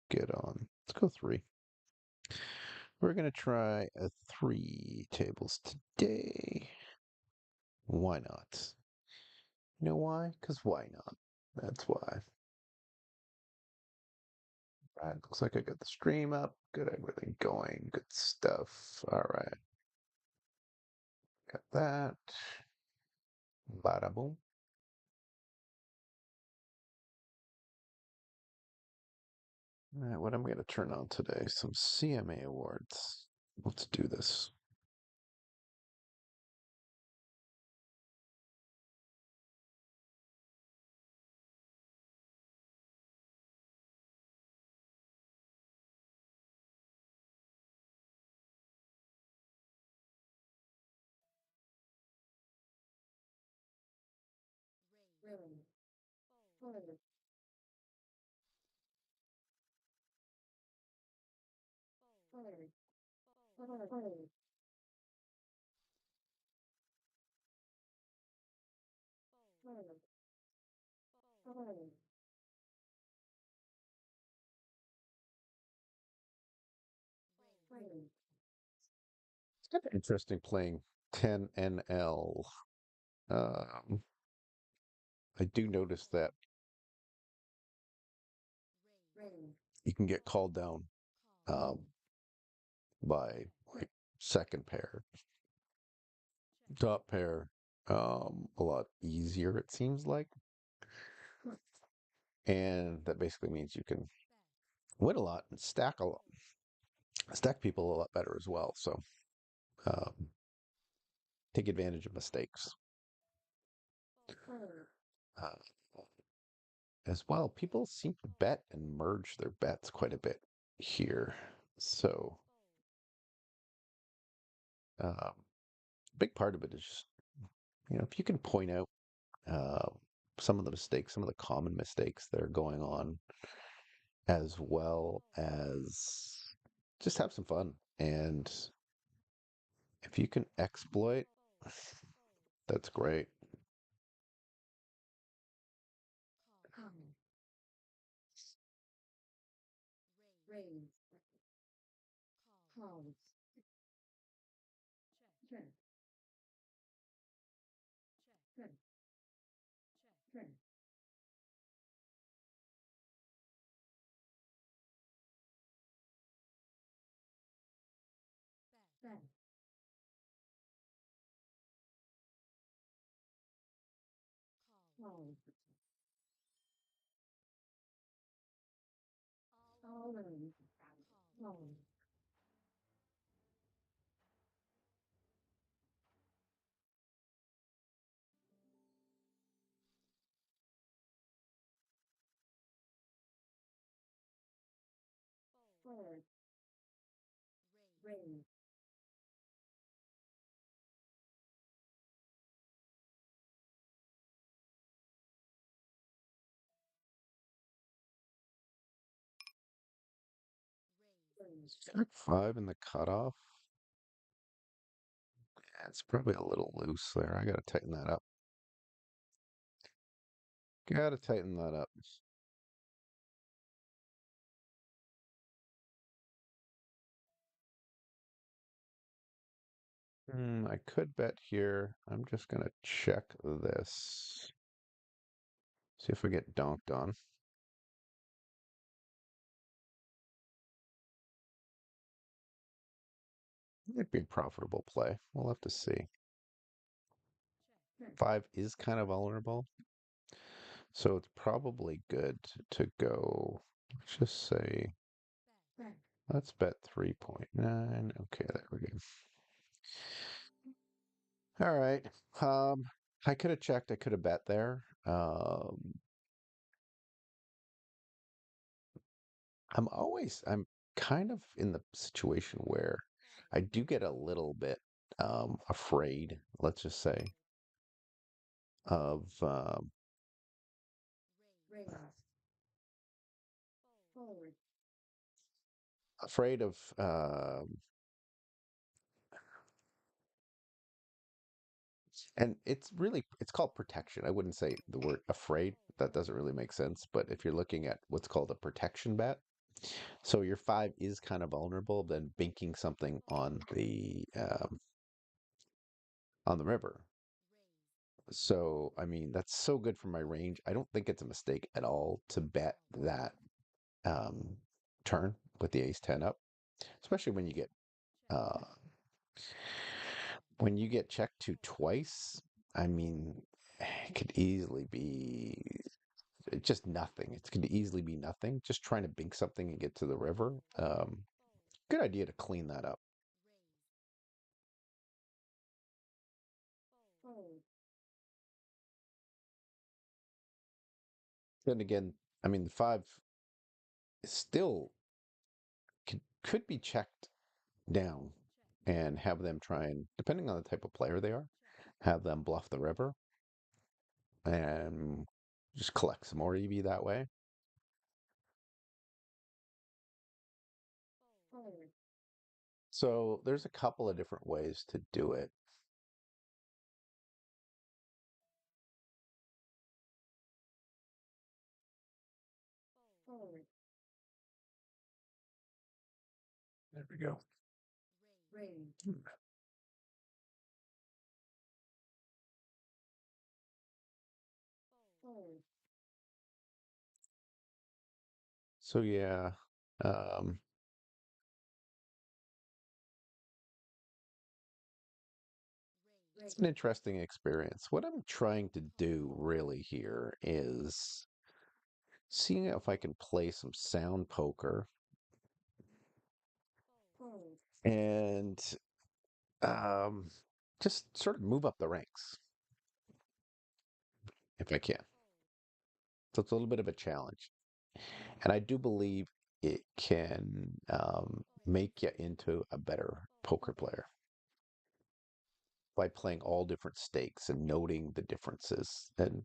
get on. Let's go 3. We're going to try a 3 tables today. Why not? You know why? Because why not? That's why. Right, looks like I got the stream up. Good, everything going. Good stuff. All right. Got that. Bada boom. All right, what am I going to turn on today? Some CMA awards. Let's do this. It's kind of interesting playing 10 NL. Um, I do notice that you can get called down um, by like second pair, top pair, a lot easier, it seems like. And that basically means you can win a lot and stack people a lot better as well. So um, take advantage of mistakes. Uh, as well, people seem to bet and merge their bets quite a bit here. So a big part of it is just, if you can point out uh, some of the mistakes, some of the common mistakes that are going on, as well as just have some fun. And if you can exploit, that's great. Jack 5 in the cutoff. Yeah, it's probably a little loose there. I gotta tighten that up. Gotta tighten that up. I could bet here. I'm just gonna check this. See if we get donked on. It'd be a profitable play. We'll have to see. 5 is kind of vulnerable, so it's probably good to go. Let's just say, let's bet 3.9. Okay, there we go. All right. I could have checked. I could have bet there. I'm kind of in the situation where I do get a little bit afraid, let's just say, of afraid of and it's called protection. I wouldn't say the word afraid. That doesn't really make sense. But if you're looking at what's called a protection bet, So your five is kind of vulnerable, then binking something on the river. So I mean that's so good for my range. I don't think it's a mistake at all to bet that um, turn with the ace ten up, especially uh, when you get checked to twice. I mean, it could easily be just nothing. It could easily be nothing. Just trying to bink something and get to the river. Good idea to clean that up. Then again, I mean, the five still could be checked down and have them try and, depending on the type of player they are, have them bluff the river and just collect some more EV that way. So there's a couple of different ways to do it. There we go. So yeah, um, it's an interesting experience. What I'm trying to do really here is seeing if I can play some sound poker and um, just sort of move up the ranks if I can. So it's a little bit of a challenge. And I do believe it can make you into a better poker player by playing all different stakes and noting the differences. And,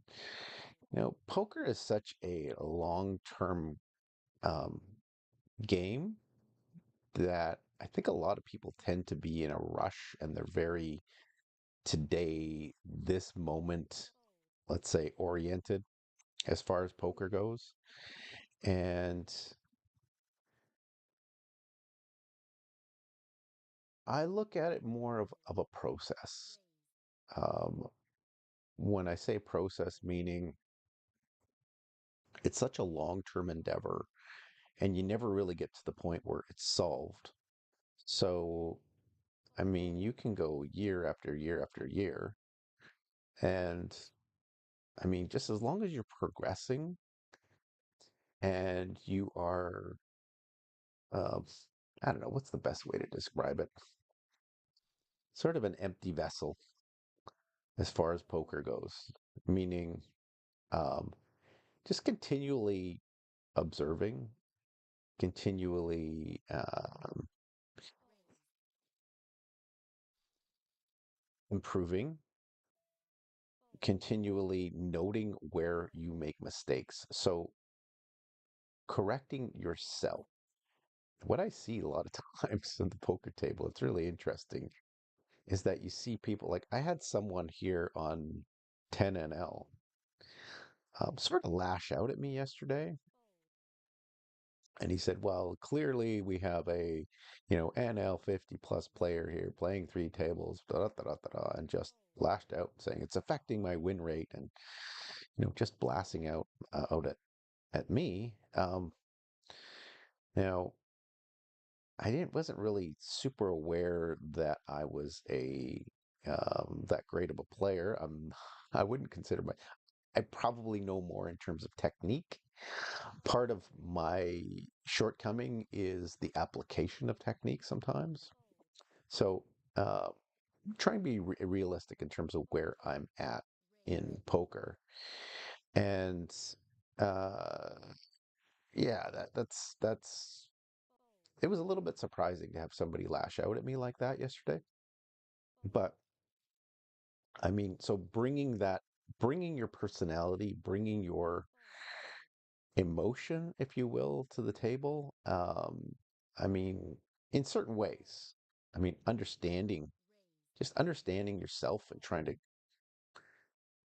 poker is such a long-term um, game that I think a lot of people tend to be in a rush and they're very today, this moment, let's say, oriented as far as poker goes. And I look at it more of a process. Um, when I say process, meaning it's such a long-term endeavor and you never really get to the point where it's solved. So, I mean, you can go year after year after year. And I mean, just as long as you're progressing and you are, uh, I don't know, what's the best way to describe it? Sort of an empty vessel as far as poker goes, meaning um, just continually observing, continually improving, continually noting where you make mistakes. So correcting yourself. What I see a lot of times at the poker table, it's really interesting, is that you see people like I had someone here on 10NL sort of lash out at me yesterday. And he said, well, clearly we have a, NL 50 plus player here playing three tables, da, da, da, da, da, and just lashed out saying it's affecting my win rate and, just blasting out at me. Now, I wasn't really super aware that I was a that great of a player. I wouldn't consider I probably know more in terms of technique. Part of my shortcoming is the application of technique sometimes. So, try and be realistic in terms of where I'm at in poker. And uh, yeah, that's it was a little bit surprising to have somebody lash out at me like that yesterday. But I mean, so bringing your personality, bringing your emotion, if you will, to the table. I mean, in certain ways. I mean, just understanding yourself and trying to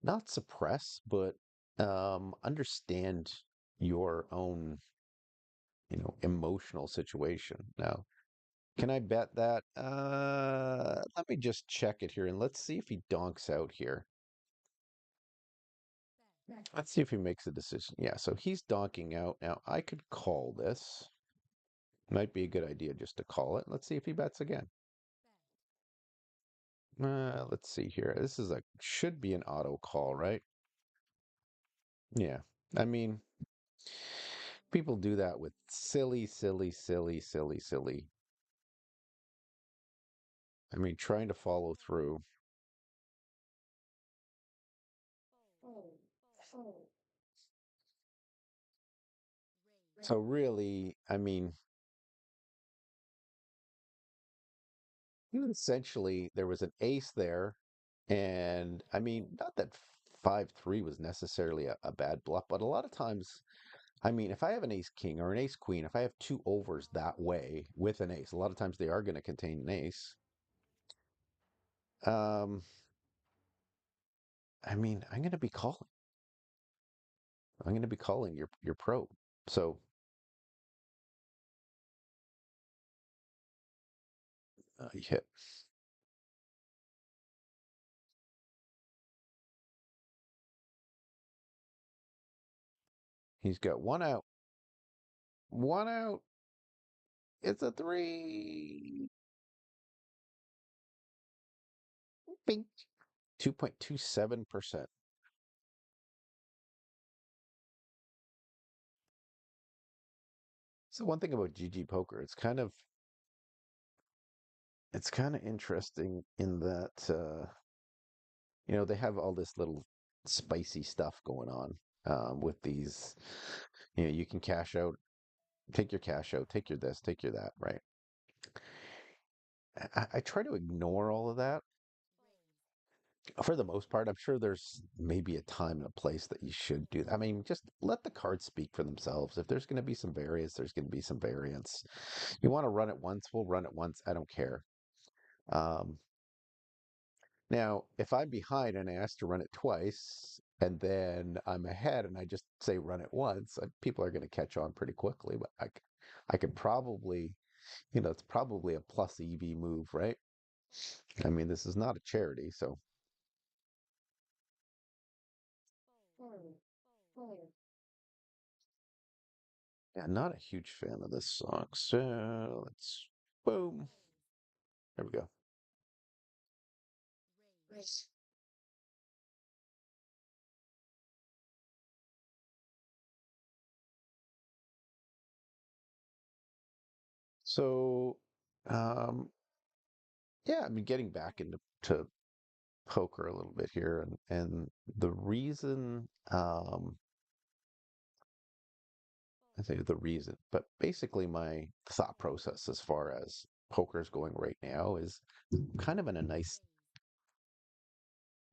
not suppress, but understand your own emotional situation. Now, can I bet that? Let me just check it here and let's see if he donks out here. Let's see if he makes a decision. Yeah, so he's donking out. Now, I could call this. Might be a good idea just to call it. Let's see if he bets again. Let's see here. This is should be an auto call, right? Yeah. I mean, people do that with silly, silly, silly, silly, silly. I mean, trying to follow through. So really, I mean, essentially there was an ace there, and I mean, not that 5-3 was necessarily a bad bluff, but a lot of times, I mean, if I have an ace king or an ace queen, if I have two overs that way with an ace, a lot of times they are going to contain an ace. Um, I mean, I'm going to be calling. I'm going to be calling your probe. So you hit. He's got one out. One out. It's a three. Bing. 2.27%. So one thing about GG Poker, it's kind of interesting in that they have all this little spicy stuff going on with these. You can cash out, take your cash out, take your this, take your that, right? I try to ignore all of that for the most part. I'm sure there's maybe a time and a place that you should do that. I mean, just let the cards speak for themselves. If there's going to be some variance, there's going to be some variance. You want to run it once, we'll run it once. I don't care. Um, Now, if I'm behind and I ask to run it twice, and then I'm ahead and I just say run it once, people are going to catch on pretty quickly. But I could probably, it's probably a plus EV move, right? I mean, this is not a charity, so yeah, not a huge fan of this song. So let's, boom, there we go. So, um, yeah, I mean, getting back into poker a little bit here, and the reason, I think the reason, but basically my thought process as far as poker is going right now is kind of in a nice,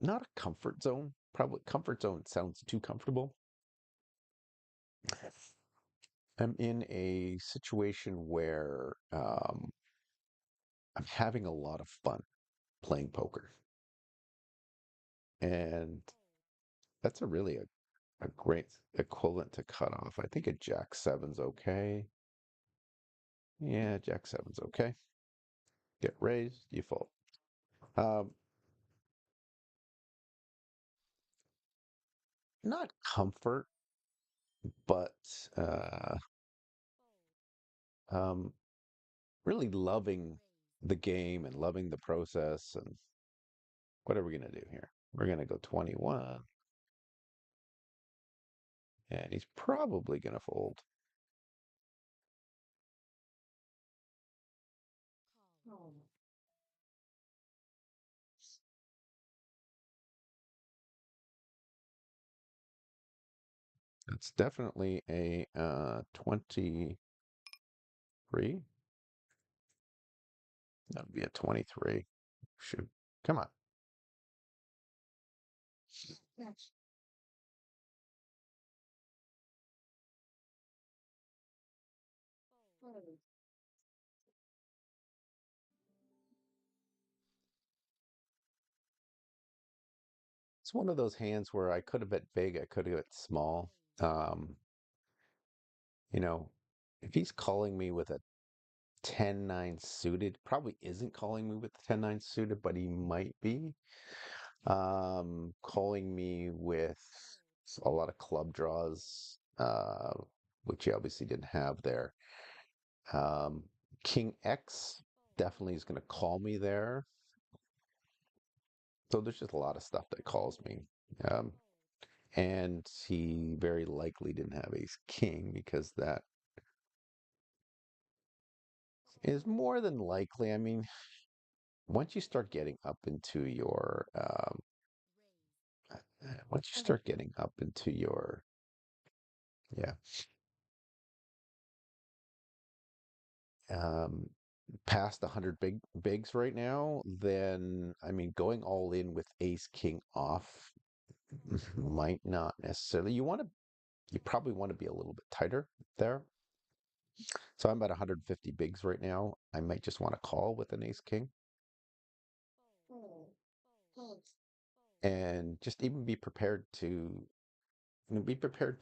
not a comfort zone. Probably comfort zone sounds too comfortable. I'm in a situation where I'm having a lot of fun playing poker, and that's a great equivalent to cut off. I think a jack seven's okay. Yeah, jack seven's okay. Get raised, you fold. Um, Not comfort, but uh, um, really loving the game and loving the process. And what are we going to do here? We're going to go 21, and he's probably going to fold. It's definitely a 23. That would be a 23. Shoot. Come on. It's one of those hands where I could have bet big, I could have bet small. Um, you know, if he's calling me with a 10-9 suited, probably isn't calling me with the 10-9 suited, but he might be. Calling me with a lot of club draws, which he obviously didn't have there. Um, King X definitely is going to call me there. So there's just a lot of stuff that calls me. Um, and he very likely didn't have ace king because that is more than likely. I mean, once you start getting up into your, once you start getting up into your, yeah, um, past 100 bigs right now, then I mean, going all in with ace king off might not necessarily. You probably want to be a little bit tighter there. So I'm at 150 bigs right now. I might just want to call with an ace king and just even be prepared to, be prepared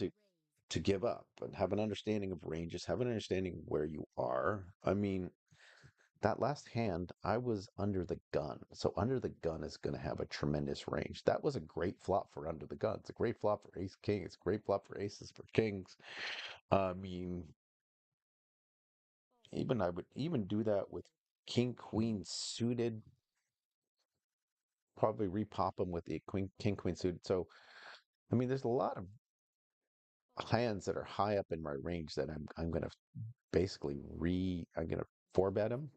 to give up and have an understanding of ranges, have an understanding of where you are. I mean, that last hand, I was under the gun. So under the gun is going to have a tremendous range. That was a great flop for under the gun. It's a great flop for ace king. It's a great flop for aces for kings. I mean, even I would even do that with king queen suited. Probably repop them with the queen king queen suited. So I mean, there's a lot of hands that are high up in my range that I'm going to basically I'm going to four bet them.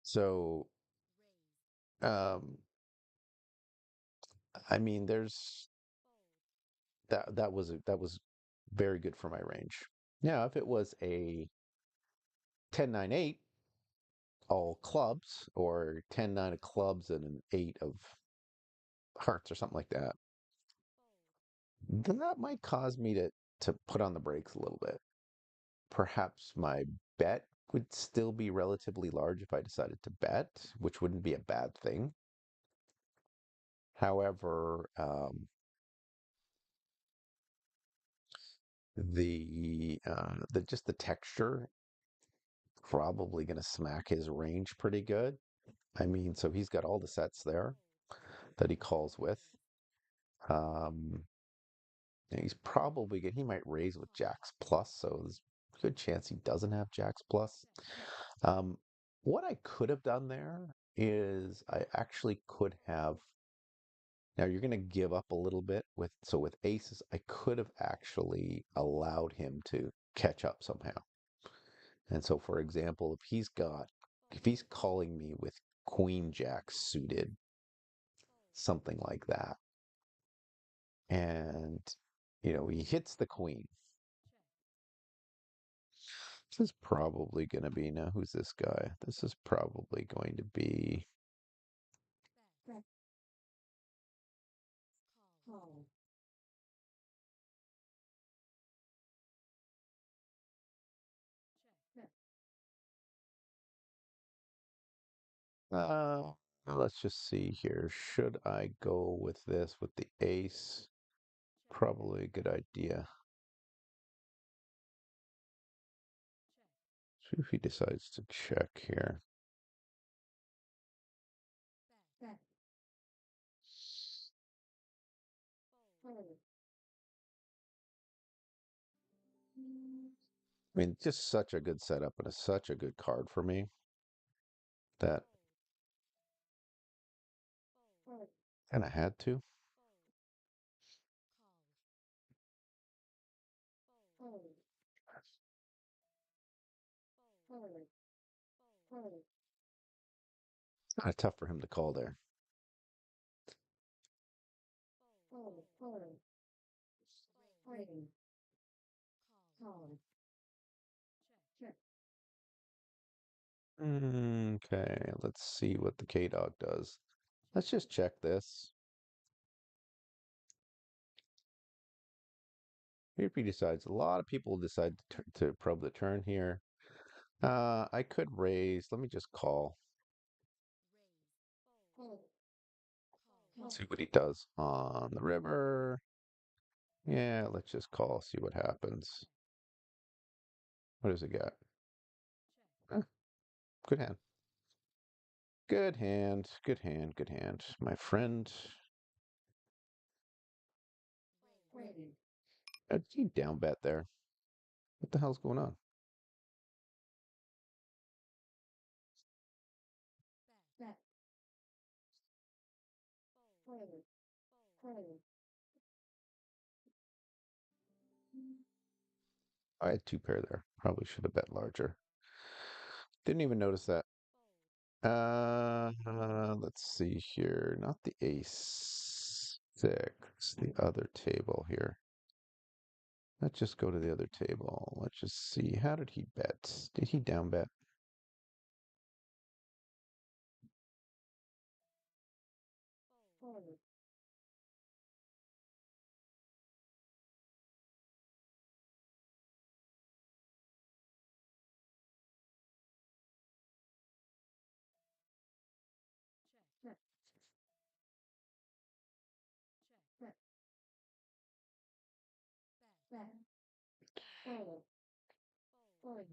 So um, I mean, there's that was very good for my range. Now, if it was a 10-9-8 all clubs or 10-9 of clubs and an 8 of hearts or something like that, then that might cause me to put on the brakes a little bit. Perhaps my bet would still be relatively large if I decided to bet, which wouldn't be a bad thing. However, the just the texture probably going to smack his range pretty good. I mean, so he's got all the sets there that he calls with. Um, and he's probably he might raise with Jacks plus, so there's a good chance he doesn't have Jacks plus. Um, what I could have done there is I actually could have. Now you're going to give up a little bit with aces. I could have actually allowed him to catch up somehow. And so, for example, if he's calling me with queen jack suited, something like that, and he hits the queen. This is probably going to be now. Who's this guy? This is probably going to be. Uh, let's just see here. Should I go with this with the ace? Probably a good idea. See if he decides to check here. I mean, just such a good setup and such a good card for me that kind of had to. Kind of tough for him to call there. Okay, let's see what the K Dog does. Let's just check this. If he decides, a lot of people decide to probe the turn here. I could raise. Let me just call. See what he does on the river. Yeah, let's just call, see what happens. What does it got? Huh, good hand. Good hand. Good hand. Good hand. My friend. You down bet there. What the hell's going on? I had two pair there. Probably should have bet larger. Didn't even notice that. Let's see here. Not the ace six, the other table here. Let's just go to the other table. Let's just see. How did he bet? Did he down bet? Four.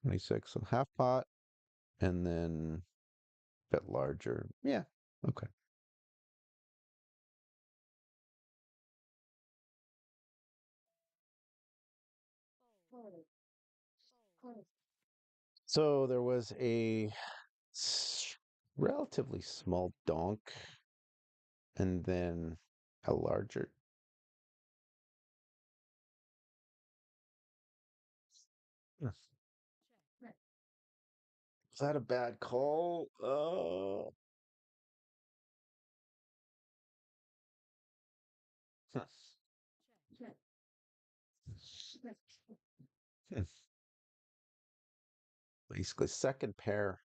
26. So half pot and then bet larger. Yeah. Okay. So there was a relatively small donk and then a larger. Hmm. Was that a bad call? Basically, second pair.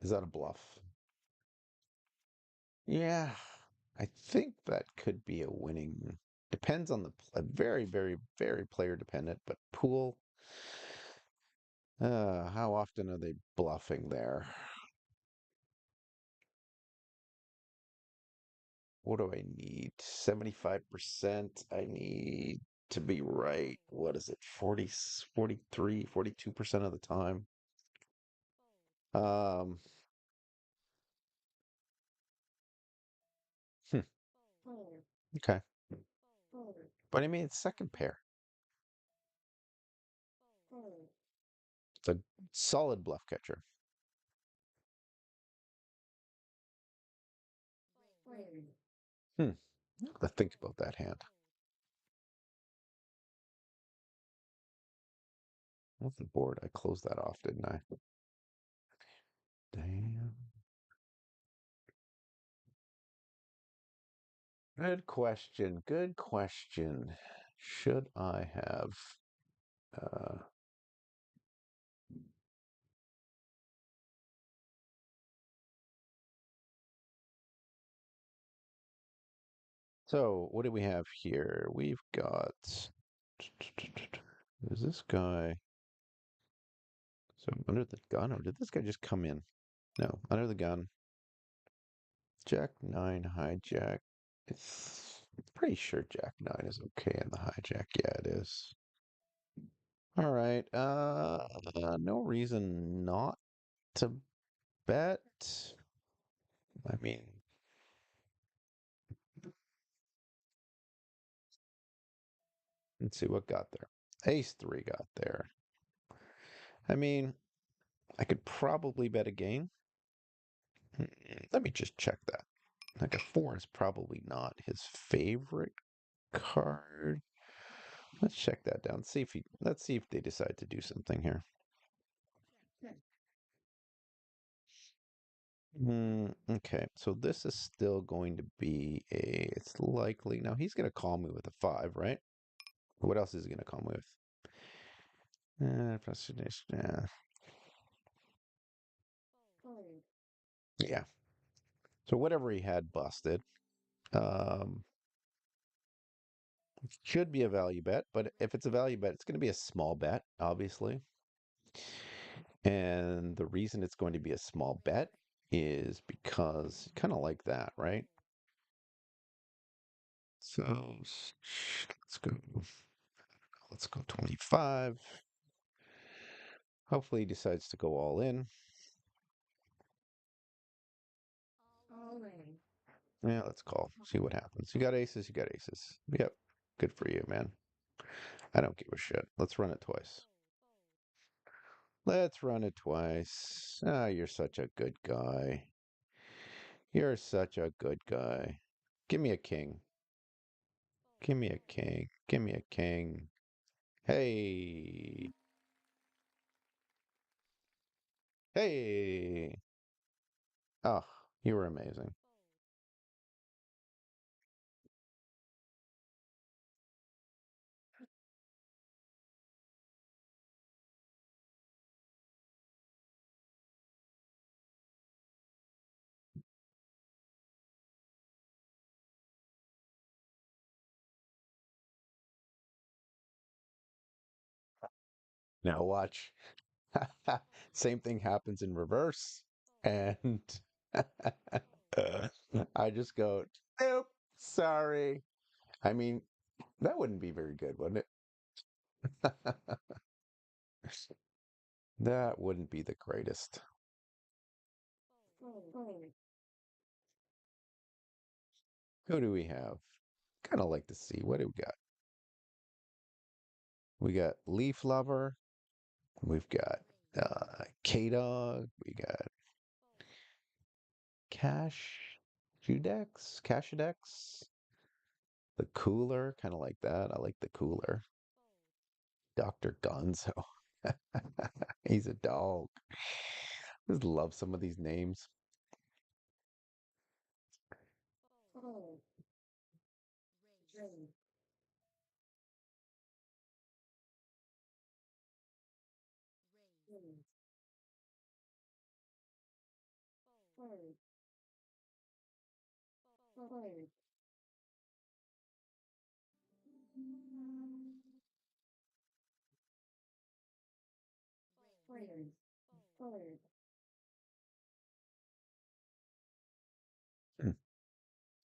Is that a bluff? Yeah, I think that could be a winning. Depends on very, very, very player dependent, but pool, how often are they bluffing there? What do I need? 75%. I need to be right. What is it? 40, 43, 42% of the time. Um, hmm, okay. But I mean, it's second pair. It's a solid bluff catcher. Hmm. Let's think about that hand. What's the board? I closed that off, didn't I? Damn. Good question. Good question. Should I have uh so what do we have here? We've got is this guy so under the gun or did this guy just come in? No, under the gun. Jack nine hijack. It's pretty sure Jack nine is okay in the hijack. Yeah, it is. All right. No reason not to bet. I mean, let's see what got there. Ace three got there. I mean, I could probably bet again. Let me just check that. Like a four is probably not his favorite card. Let's check that down. See if he. Let's see if they decide to do something here. Okay, so this is still going to be a. It's likely now he's going to call me with a five, right? What else is he going to call me with? Fascination. Yeah. So whatever he had busted. Um, should be a value bet, but if it's a value bet, it's going to be a small bet, obviously. And the reason it's going to be a small bet is because kind of like that, right? So let's go. Let's go 25. Hopefully he decides to go all in. Yeah, let's call. See what happens. You got aces, you got aces. Yep. Good for you, man. I don't give a shit. Let's run it twice. Let's run it twice. Ah, you're such a good guy. You're such a good guy. Give me a king. Give me a king. Give me a king. Hey. Hey. Oh, you were amazing. Now watch. Same thing happens in reverse. And I just go, nope, sorry. I mean, that wouldn't be very good, wouldn't it? That wouldn't be the greatest. Who do we have? Kind of like to see. What do we got? We got Leaf Lover. We've got K-Dog. We got Cash Judex, Cashadex. The Cooler, kind of like that. I like the Cooler. Dr. Gonzo. He's a dog. I just love some of these names. Hmm.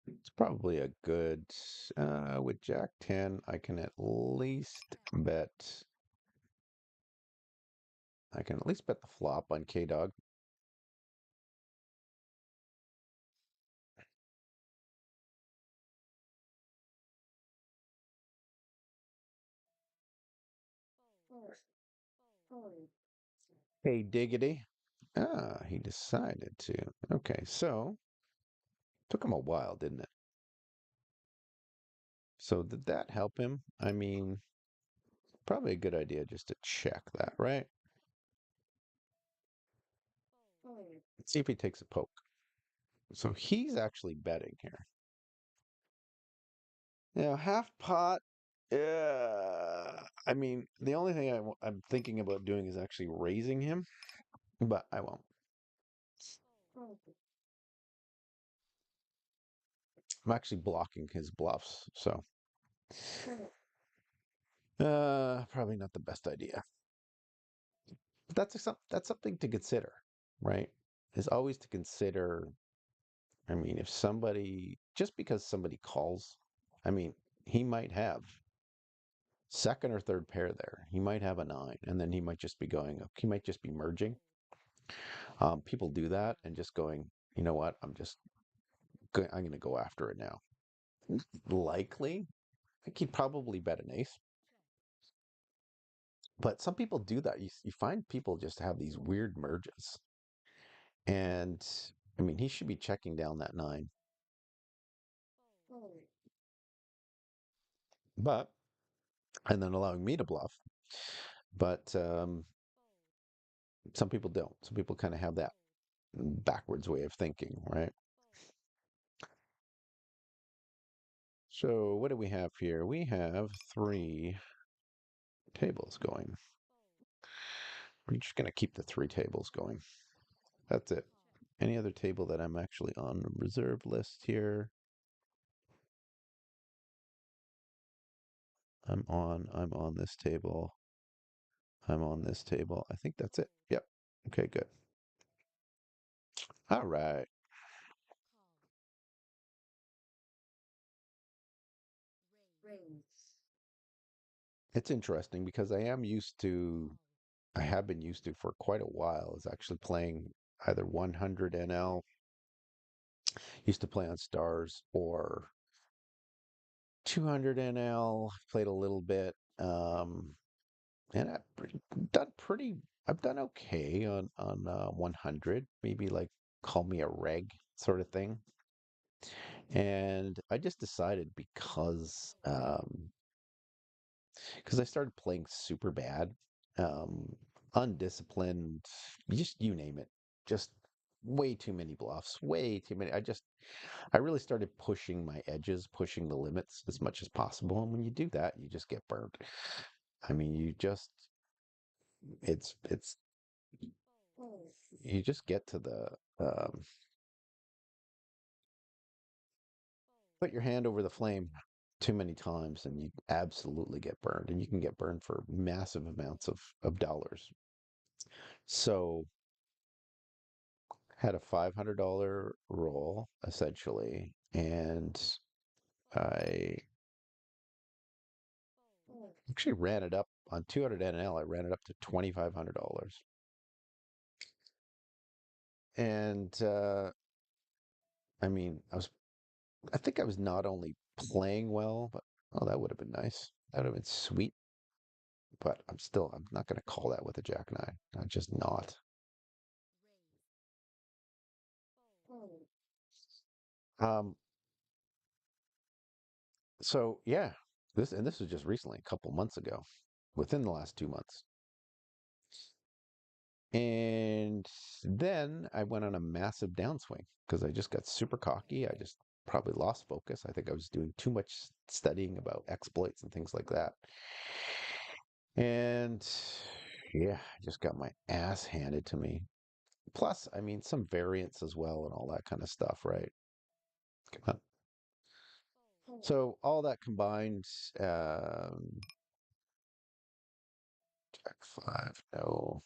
It's probably a good, with Jack 10, I can at least bet, the flop on K-Dog. Hey, diggity. Ah, he decided to. Okay, so took him a while, didn't it? So did that help him? I mean, probably a good idea just to check that, right? Let's see if he takes a poke. So he's actually betting here. Now, half pot. Yeah, I mean, the only thing I'm thinking about doing is actually raising him, but I won't. I'm actually blocking his bluffs, so probably not the best idea. But that's something to consider, right? Is always to consider. I mean, if somebody just because somebody calls, I mean, he might have second or third pair there. He might have a nine, and then he might just be going. He might just be merging. People do that and just going. You know what? I'm going to go after it now. Likely, I think he'd probably bet an ace. But some people do that. You find people just have these weird merges. And I mean, he should be checking down that nine. But, and then allowing me to bluff. But some people don't. Some people kind of have that backwards way of thinking, right? So what do we have here? We have three tables going. We're just going to keep the three tables going. That's it. Any other table that I'm actually on the reserve list here? I'm on this table. I'm on this table. I think that's it. Yep. Okay, good. All right. It's interesting because I have been used to for quite a while, is actually playing either 100 NL, used to play on stars, or 200 NL, played a little bit. And I've done okay on 100, maybe like call me a reg sort of thing. And I just decided because I started playing super bad, um, undisciplined, you name it, just way too many bluffs, way too many. I really started pushing my edges, pushing the limits as much as possible. And when you do that, you just get burned. I mean, it's, you just get to put your hand over the flame too many times and you absolutely get burned. And you can get burned for massive amounts of dollars. So, had a $500 roll essentially, and I actually ran it up on 200 NL. I ran it up to $2,500, and I mean, I think I was not only playing well, but oh, that would have been nice. That would have been sweet. But I'm not going to call that with a jack nine. I'm just not. Um, so yeah, this was just recently, a couple months ago, within the last 2 months. And then I went on a massive downswing because I just got super cocky. I just probably lost focus. I think I was doing too much studying about exploits and things like that. And yeah, I just got my ass handed to me. Plus, I mean, some variance as well and all that kind of stuff, right? Come on. So all that combined, Jack five, no.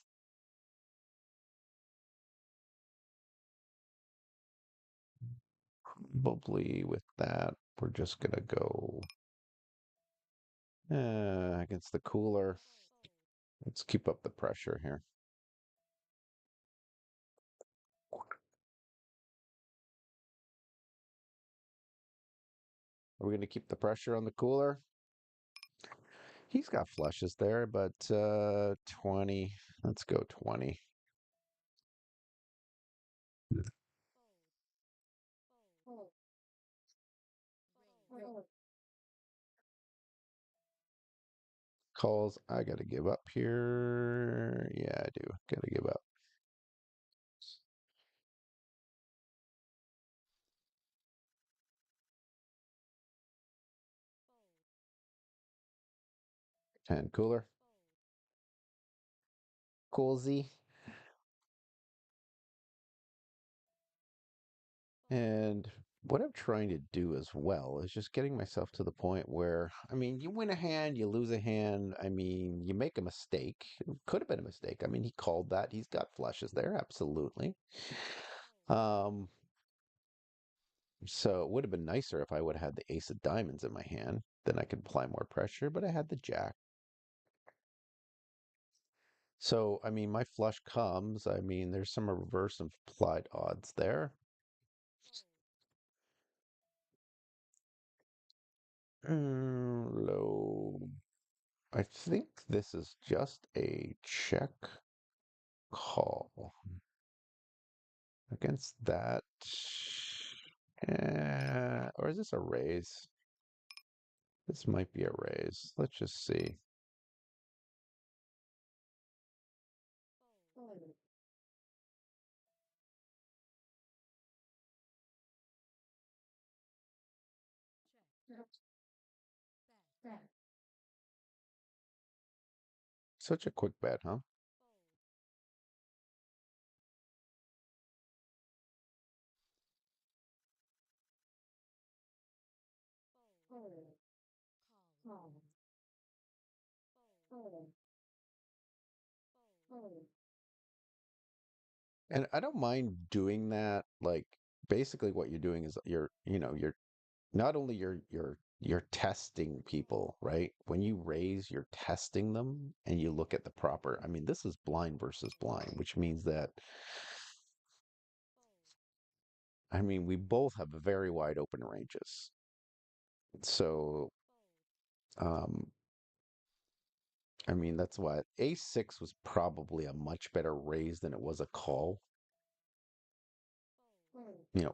Probably with that, we're just gonna go against the cooler. Let's keep up the pressure here. Are we going to keep the pressure on the cooler? He's got flushes there, but 20. Let's go 20. Calls. I got to give up here. Yeah, I do. Got to give up. 10 cooler. Coolsy. And what I'm trying to do as well is just getting myself to the point where, I mean, you win a hand, you lose a hand. I mean, you make a mistake. It could have been a mistake. I mean, he called that. He's got flushes there, absolutely. Um, so it would have been nicer if I would have had the ace of diamonds in my hand. Then I could apply more pressure, but I had the jack. So, I mean, my flush comes. I mean, there's some reverse implied odds there. Low. I think this is just a check call against that. Or is this a raise? This might be a raise. Let's just see. Such a quick bet, huh? And I don't mind doing that. Like, basically, what you're doing is you're not only you're testing people, right? When you raise, you're testing them and you look at the proper, I mean, this is blind versus blind, which means that, I mean, we both have very wide open ranges. So, um, I mean, that's why ace 6 was probably a much better raise than it was a call.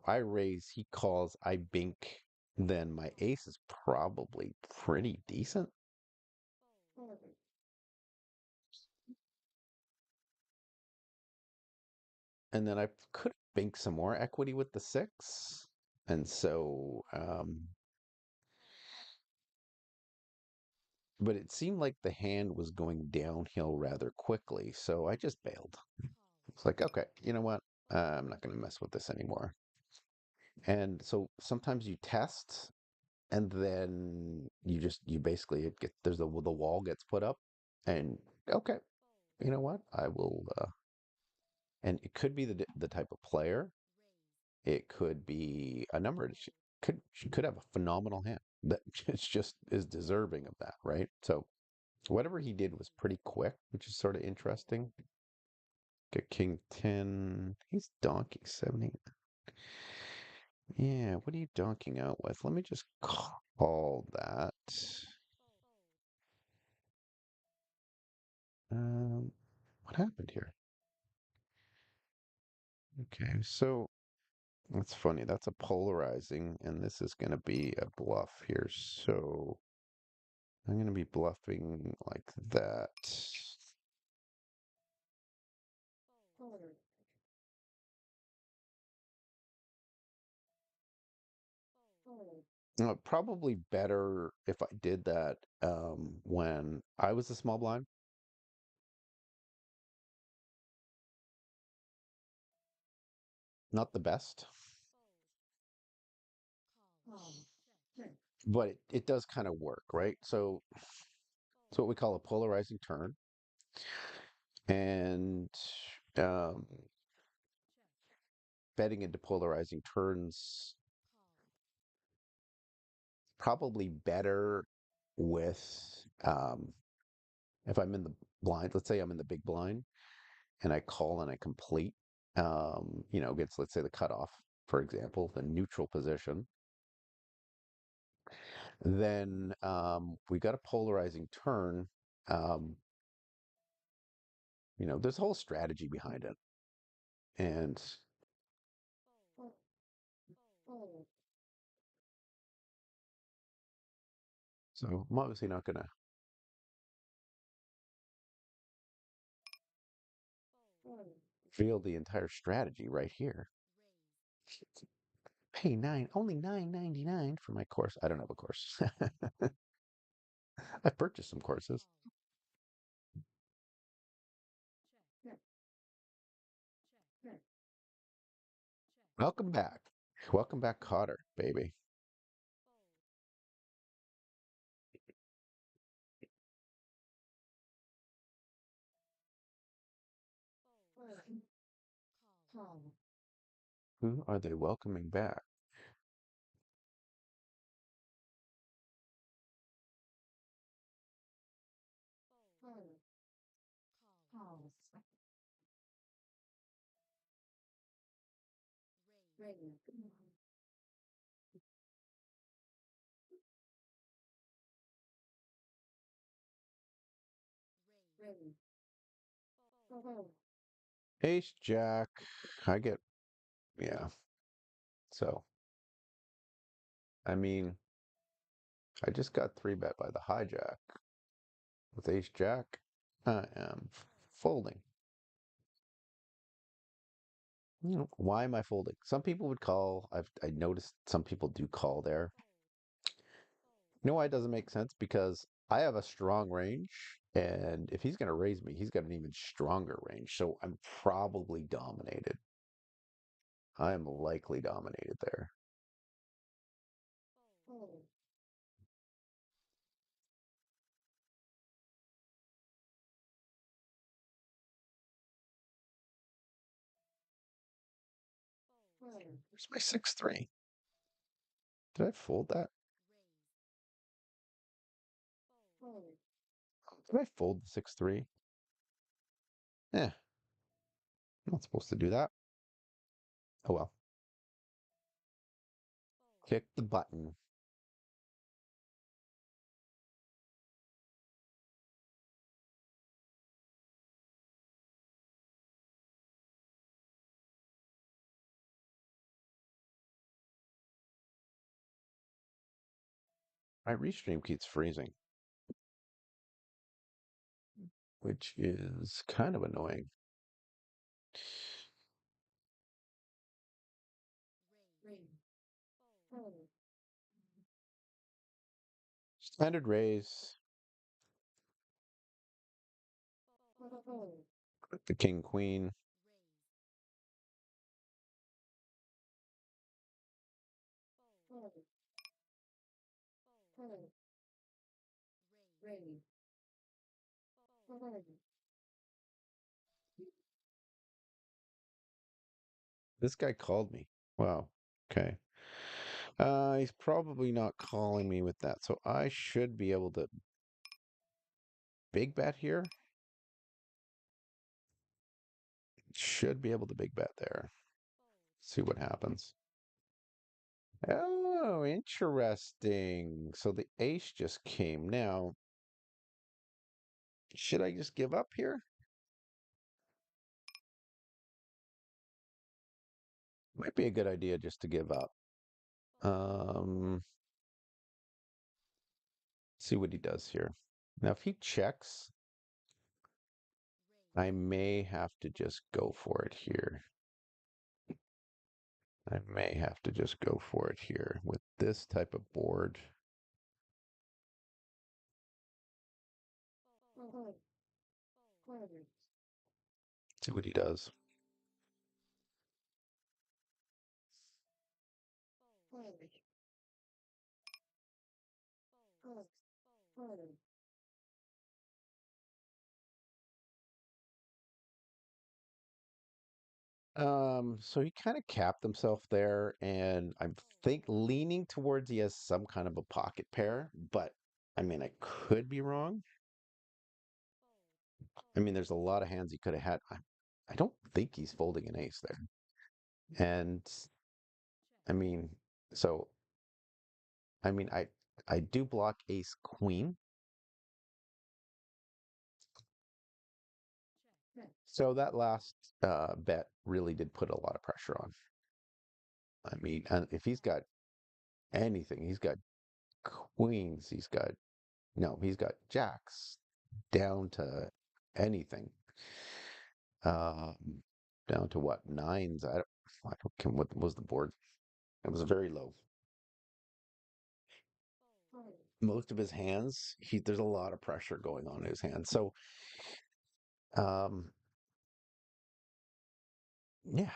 I raise, he calls, I bink, then my ace is probably pretty decent. And then I could bank some more equity with the 6. And so, but it seemed like the hand was going downhill rather quickly. So I just bailed. It's like, okay, you know what? I'm not going to mess with this anymore. And so sometimes you test and then you basically, the wall gets put up and okay, you know what? I will, and it could be the type of player. It could be a number. She could have a phenomenal hand that just is deserving of that, right? So whatever he did was pretty quick, which is sort of interesting. Get king 10. He's donking 70. Yeah, what are you donking out with? Let me just call that. Um, what happened here? Okay, so that's funny. That's a polarizing, and this is going to be a bluff here. So I'm going to be bluffing like that. Probably better if I did that when I was a small blind. Not the best, but it does kind of work, right? So it's what we call a polarizing turn. And um, betting into polarizing turns probably better with if I'm in the blind, let's say I'm in the big blind and I call and I complete, against, let's say, the cutoff, for example, the neutral position, then we got a polarizing turn. Um, there's a whole strategy behind it. And so I'm obviously not going to reveal the entire strategy right here. Pay only $9.99 for my course. I don't have a course. I've purchased some courses. Welcome back. Welcome back, Cotter, baby. Who are they welcoming back? Ace Jack. I get, yeah. So, I mean, I just got 3-bet by the hijack with Ace Jack. I am folding. Why am I folding? Some people would call. I noticed some people do call there. You know why it doesn't make sense? Because I have a strong range, and if he's going to raise me, he's got an even stronger range. So I'm probably dominated. I am likely dominated there. Where's my 6-3? Did I fold that? Did I fold the 6-3? Eh, I'm not supposed to do that. Oh well. Kick the button. My restream keeps freezing, which is kind of annoying. Standard raise. The king queen. This guy called me. Wow. Okay. He's probably not calling me with that, so I should be able to big bet here. Should be able to big bet there. See what happens. Oh, interesting. So the ace just came. Now, should I just give up here? Might be a good idea just to give up. See what he does here. Now, if he checks, I may have to just go for it here. I may have to just go for it here with this type of board. See what he does. So he kind of capped himself there, and I'm think leaning towards he has some kind of a pocket pair, but I mean, I could be wrong. I mean, there's a lot of hands he could have had. I don't think he's folding an ace there. And I mean, so I mean, I do block ace queen. So that last bet really did put a lot of pressure on. I mean, and if he's got anything, he's got queens, he's got no, he's got jacks down to anything. Um, down to what, nines? I don't care what was the board. It was very low. Most of his hands, there's a lot of pressure going on in his hands. So, um, yeah,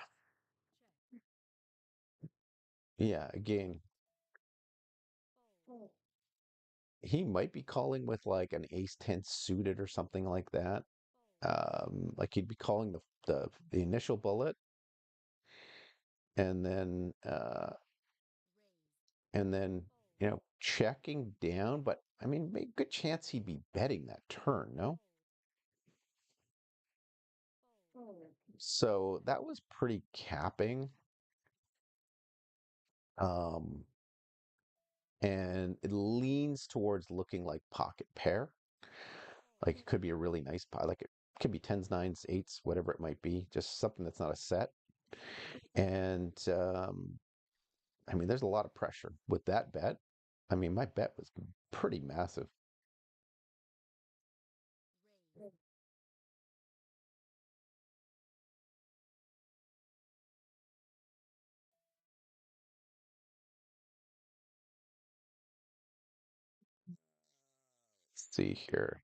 yeah. Again, he might be calling with like an ace 10 suited or something like that. Like he'd be calling the initial bullet, and then and then checking down. But I mean, good chance he'd be betting that turn. No, so that was pretty capping. Um, and it leans towards looking like pocket pair. Like it could be a really nice pot. Like it could be tens, nines, eights, whatever it might be. Just something that's not a set. And I mean, there's a lot of pressure with that bet. I mean, my bet was pretty massive. Let's see here.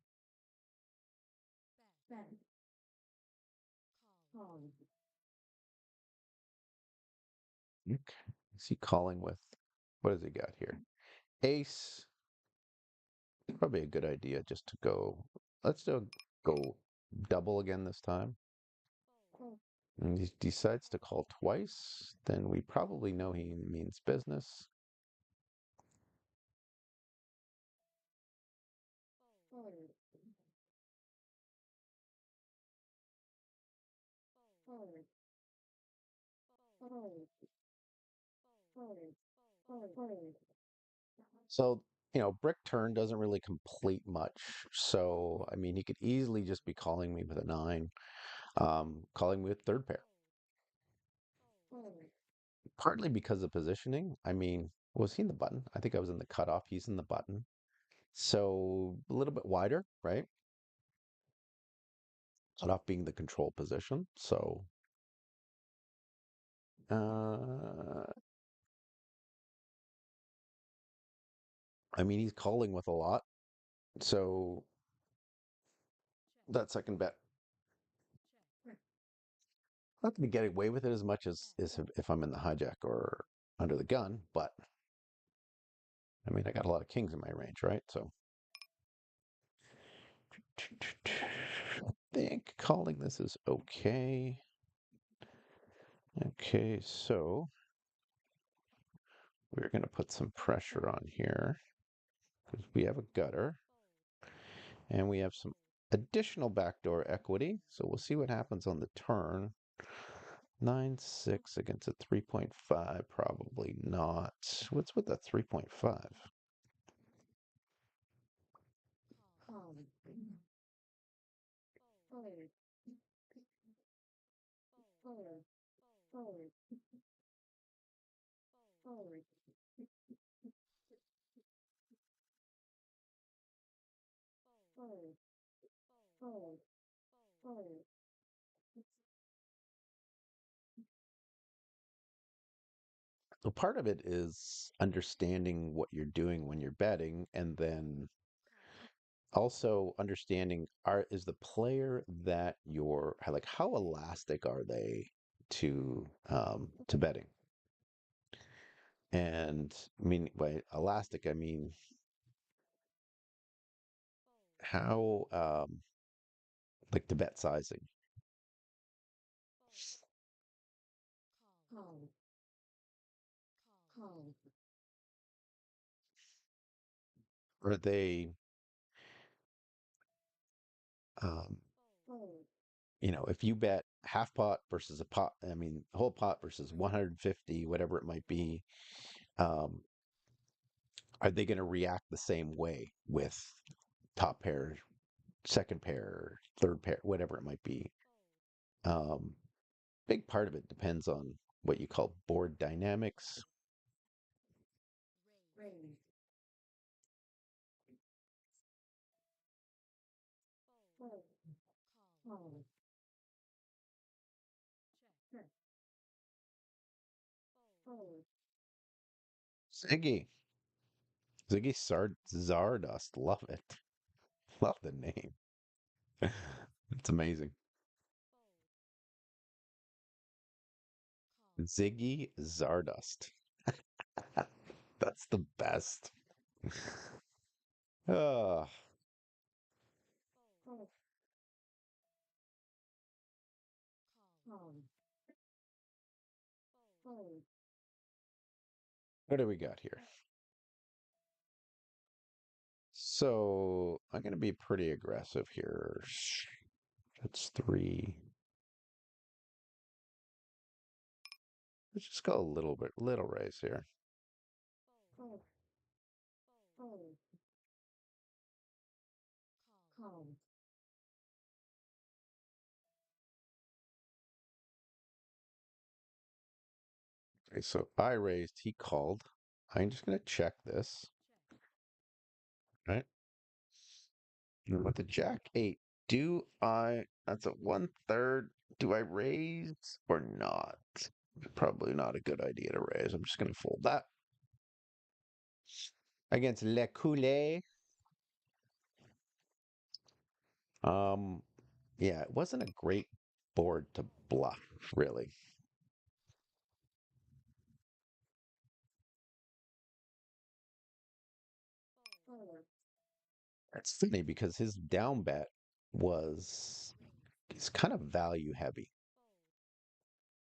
Okay. Is he calling with what has he got here? Ace. Probably a good idea just to go. Let's go double again this time. And he decides to call twice, then we probably know he means business. So, brick turn doesn't really complete much. So, I mean, he could easily just be calling me with a nine, calling me with third pair. Partly because of positioning. I mean, was he in the button? I think I was in the cutoff. He's in the button. So a little bit wider, right? Cutoff being the control position. So, uh, I mean, he's calling with a lot. So that second bet, not to be getting away with it as much as if I'm in the hijack or under the gun, but I mean, I got a lot of kings in my range, right? So I think calling this is okay. Okay, so we're going to put some pressure on here because we have a gutter and we have some additional backdoor equity. So we'll see what happens on the turn. 9-6 against a 3.5, probably not. What's with the 3.5? So part of it is understanding what you're doing when you're betting, and then also understanding is the player that you're like how elastic are they to betting? And I mean by elastic, I mean how like the bet sizing. Are they um, if you bet half pot versus a pot, I mean whole pot versus 150, whatever it might be, um, are they going to react the same way with top pair, second pair, third pair, whatever it might be? Um, Big part of it depends on what you call board dynamics. Ziggy, Ziggy Zardust, love it, love the name. It's amazing. Ziggy Zardust. That's the best. Uh, what do we got here? So I'm going to be pretty aggressive here. That's three. Let's just go a little bit, little raise here. Okay, so I raised, he called. I'm just going to check this, right? And with the jack eight, that's a 1/3. Do I raise or not? Probably not a good idea to raise. I'm just going to fold that. Against Le Coulee. Um, yeah, it wasn't a great board to bluff, really. It's funny because his down bet was it's kind of value heavy,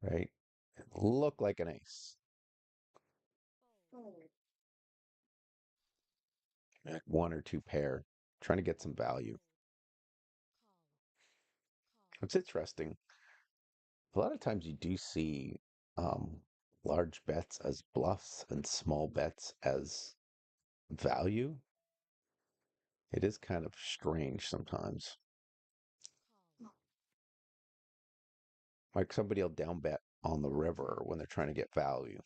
right? It looked like an ace, like one or two pair, trying to get some value. It's interesting. A lot of times you do see um, large bets as bluffs and small bets as value. It is kind of strange sometimes. Like somebody will down bet on the river when they're trying to get value.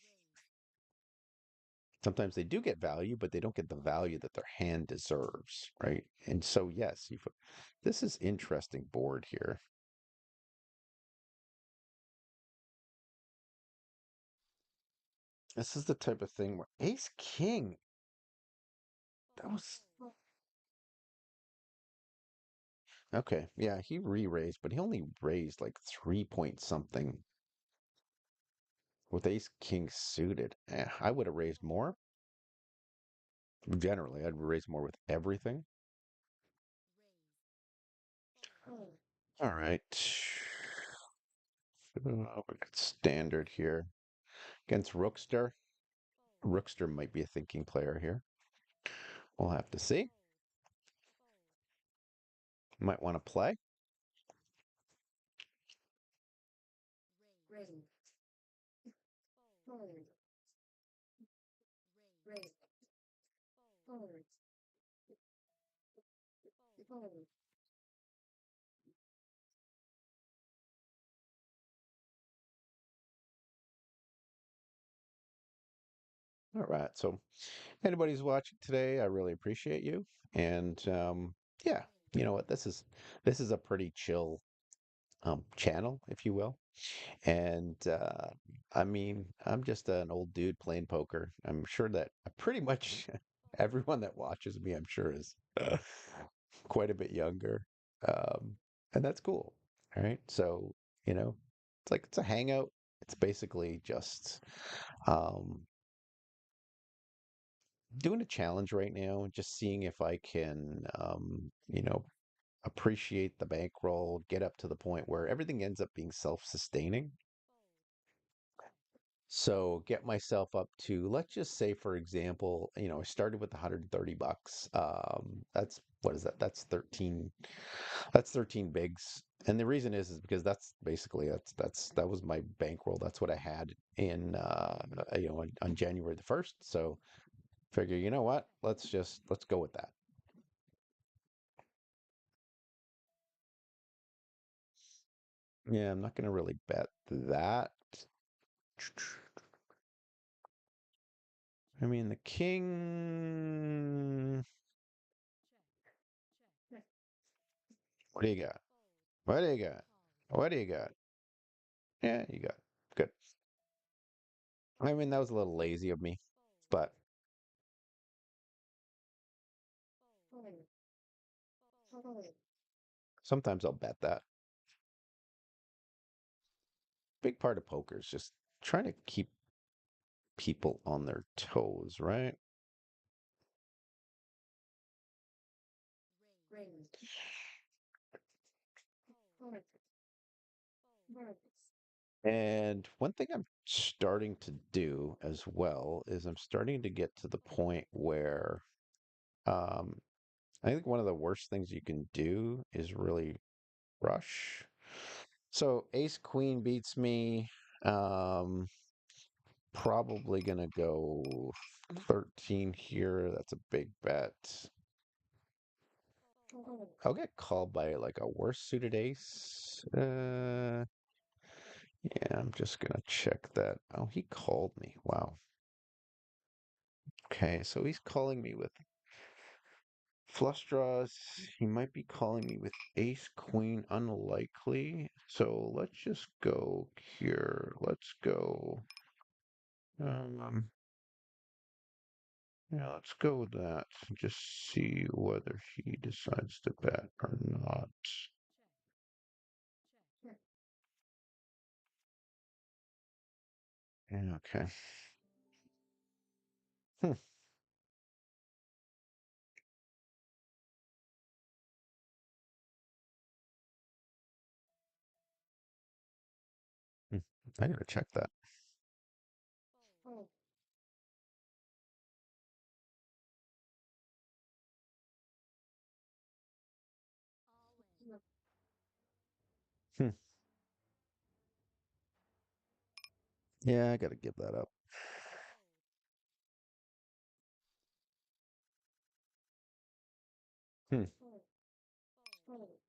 Sometimes they do get value, but they don't get the value that their hand deserves, right? And so, yes, this is interesting board here. This is the type of thing where Ace King, that was okay. Yeah, he re-raised, but he only raised like 3 point something with Ace King suited. I would have raised more. Generally, I'd raise more with everything. All right. We got standard here against Rookster. Rookster might be a thinking player here. We'll have to see. Might want to play. All right. So, anybody's watching today, I really appreciate you. And yeah, you know what? This is a pretty chill channel, if you will. And I mean, I'm just an old dude playing poker. I'm sure that pretty much everyone that watches me, I'm sure, is quite a bit younger. Um, and that's cool. All right. So, it's like it's a hangout. It's basically just um, doing a challenge right now, just seeing if I can, appreciate the bankroll, get up to the point where everything ends up being self-sustaining. So get myself up to, let's just say, for example, I started with 130 bucks. That's what is that? That's 13 bigs. And the reason is because that's basically that was my bankroll. That's what I had in on January the 1st. So figure, you know what? Let's go with that. Yeah, I'm not gonna really bet that. I mean, the king. What do you got? What do you got? What do you got? Yeah, you got good. I mean, that was a little lazy of me, but sometimes I'll bet that. Big part of poker is just trying to keep people on their toes, right? And one thing I'm starting to do as well is I'm starting to get to the point where um, I think one of the worst things you can do is really rush. So ace queen beats me. Um, Probably gonna go 13 here. That's a big bet. I'll get called by like a worse suited ace. Yeah, I'm just gonna check that. Oh, he called me. Wow. Okay, so he's calling me with flush draws. He might be calling me with ace queen. Unlikely. So let's just go here. Let's go. Um, yeah, let's go with that. Just see whether he decides to bet or not. Yeah, okay. Hmm. Hmm. I gotta check that. Hmm. Yeah, I gotta give that up. Hmm.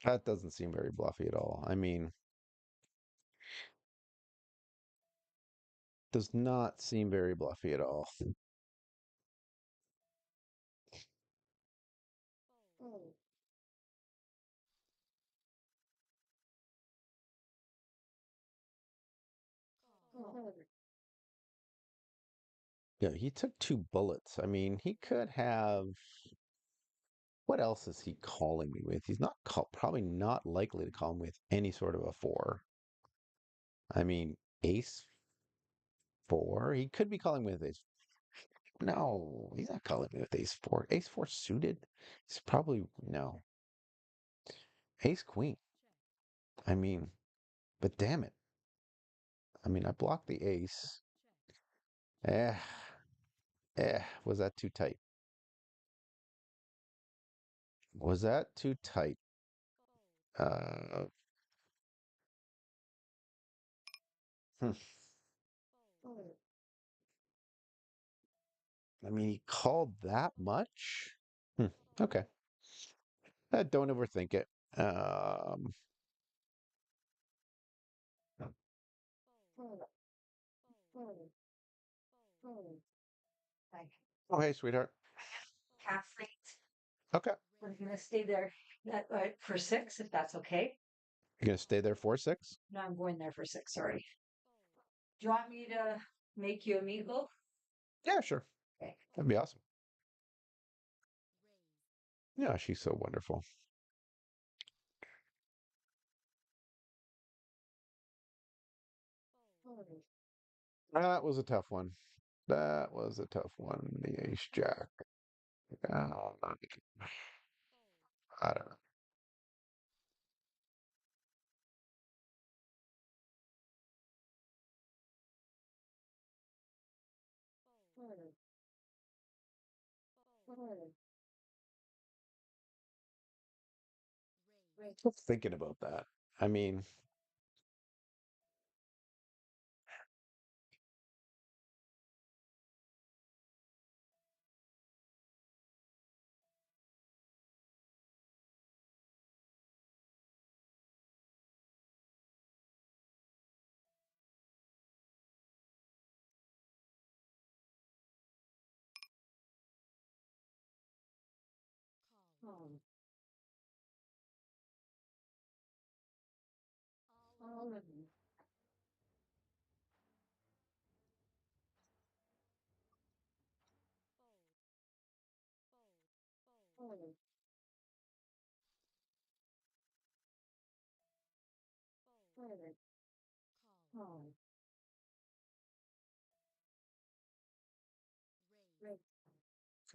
That doesn't seem very bluffy at all. I mean, does not seem very bluffy at all. Yeah, he took two bullets. I mean, he could have. What else is he calling me with? He's not probably not likely to call me with any sort of a four. I mean, ace four. He could be calling me with ace. No, he's not calling me with ace four. Ace four suited. He's probably no. Ace queen. I mean, but damn it. I mean, I blocked the ace. Eh, was that too tight? Was that too tight? Uh, hmm. I mean, he called that much? Hmm. Okay. Don't overthink it. Um, oh, hey, sweetheart. Okay. We're gonna stay there for six, if that's okay. You're gonna stay there for six? No, I'm going there for six, sorry. Do you want me to make you a meatloaf? Yeah, sure. Okay. That'd be awesome. Yeah, she's so wonderful. That was a tough one. That was a tough one. The ace jack. Uh, I don't know. Just thinking about that. I mean,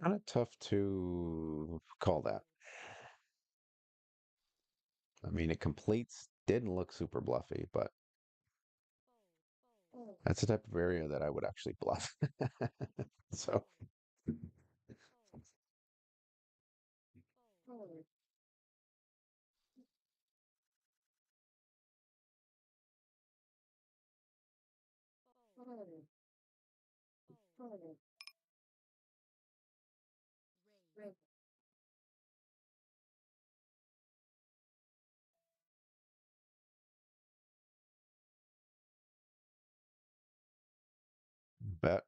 kind of tough to call that. I mean, it completes didn't look super bluffy, but that's the type of area that I would actually bluff. So, bet.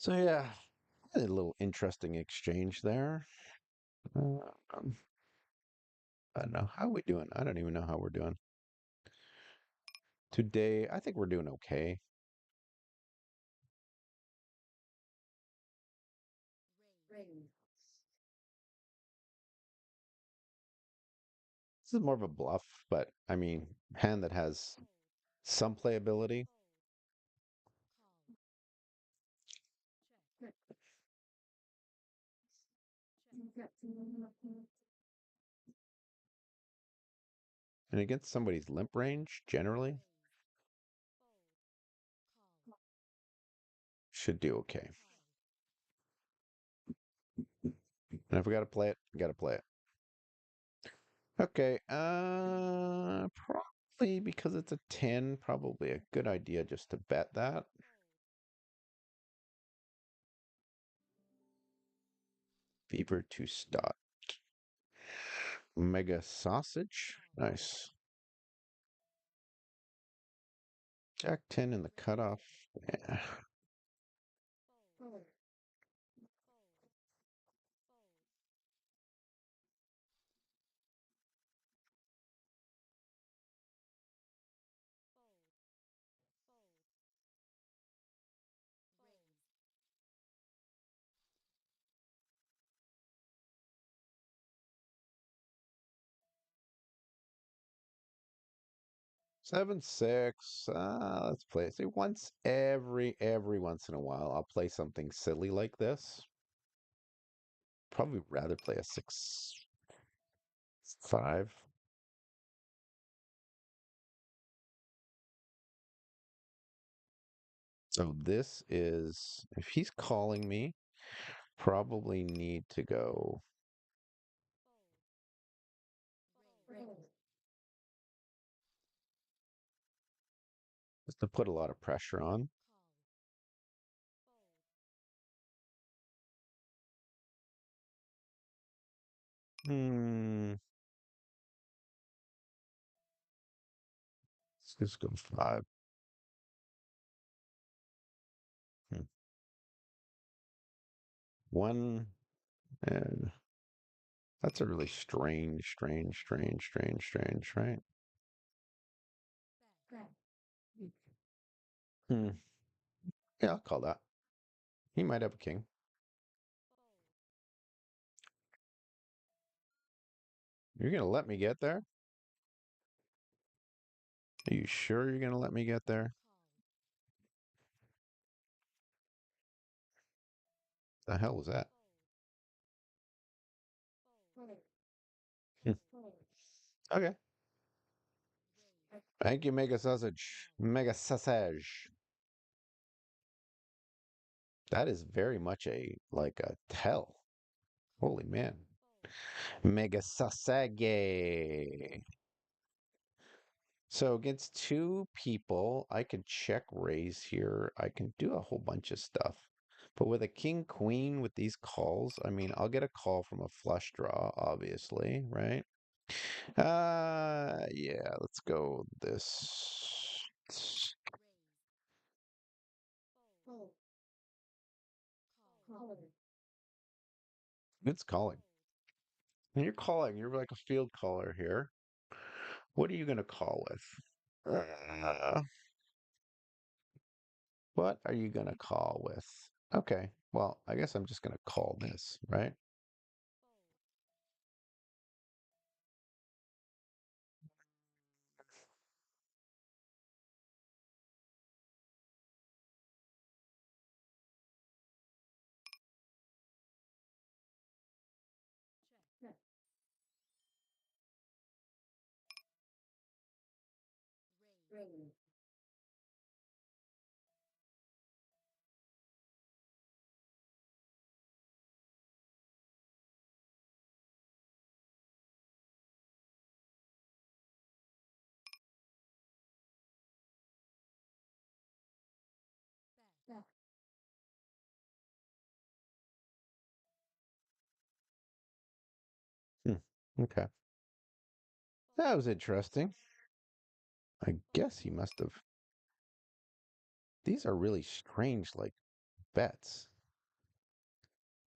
So yeah, a little interesting exchange there. Um, I don't know how we doing. I don't even know how we're doing today. I think we're doing okay. This is more of a bluff, but I mean, hand that has some playability. And against somebody's limp range, generally, should do okay. And if we got to play it, we got to play it. Okay, probably because it's a 10, probably a good idea just to bet that. Fever to start. Mega sausage. Nice. Jack 10 in the cutoff. Yeah. 7-6. Let's play it. See, once every once in a while, I'll play something silly like this. Probably rather play a 6-5. So this is, if he's calling me, probably need to go. Just to put a lot of pressure on. Hmm. Let's just go 5. Hmm. 1. And that's a really strange, right? Hmm. Yeah, I'll call that. He might have a king. You're gonna let me get there? Are you sure you're gonna let me get there? The hell was that? Hmm. Okay. Thank you, Mega Sausage. Mega Sausage. That is very much a like a tell. Holy man. Mega Sasage. So against two people, I can check raise here. I can do a whole bunch of stuff. But with a king queen with these calls, I mean, I'll get a call from a flush draw, obviously, right? Yeah, let's go this. It's calling. And you're calling, you're like a field caller here. What are you going to call with? What are you going to call with? Okay, well, I guess I'm just going to call this, right? Hmm. Okay. That was interesting. I guess he must have. These are really strange, like bets.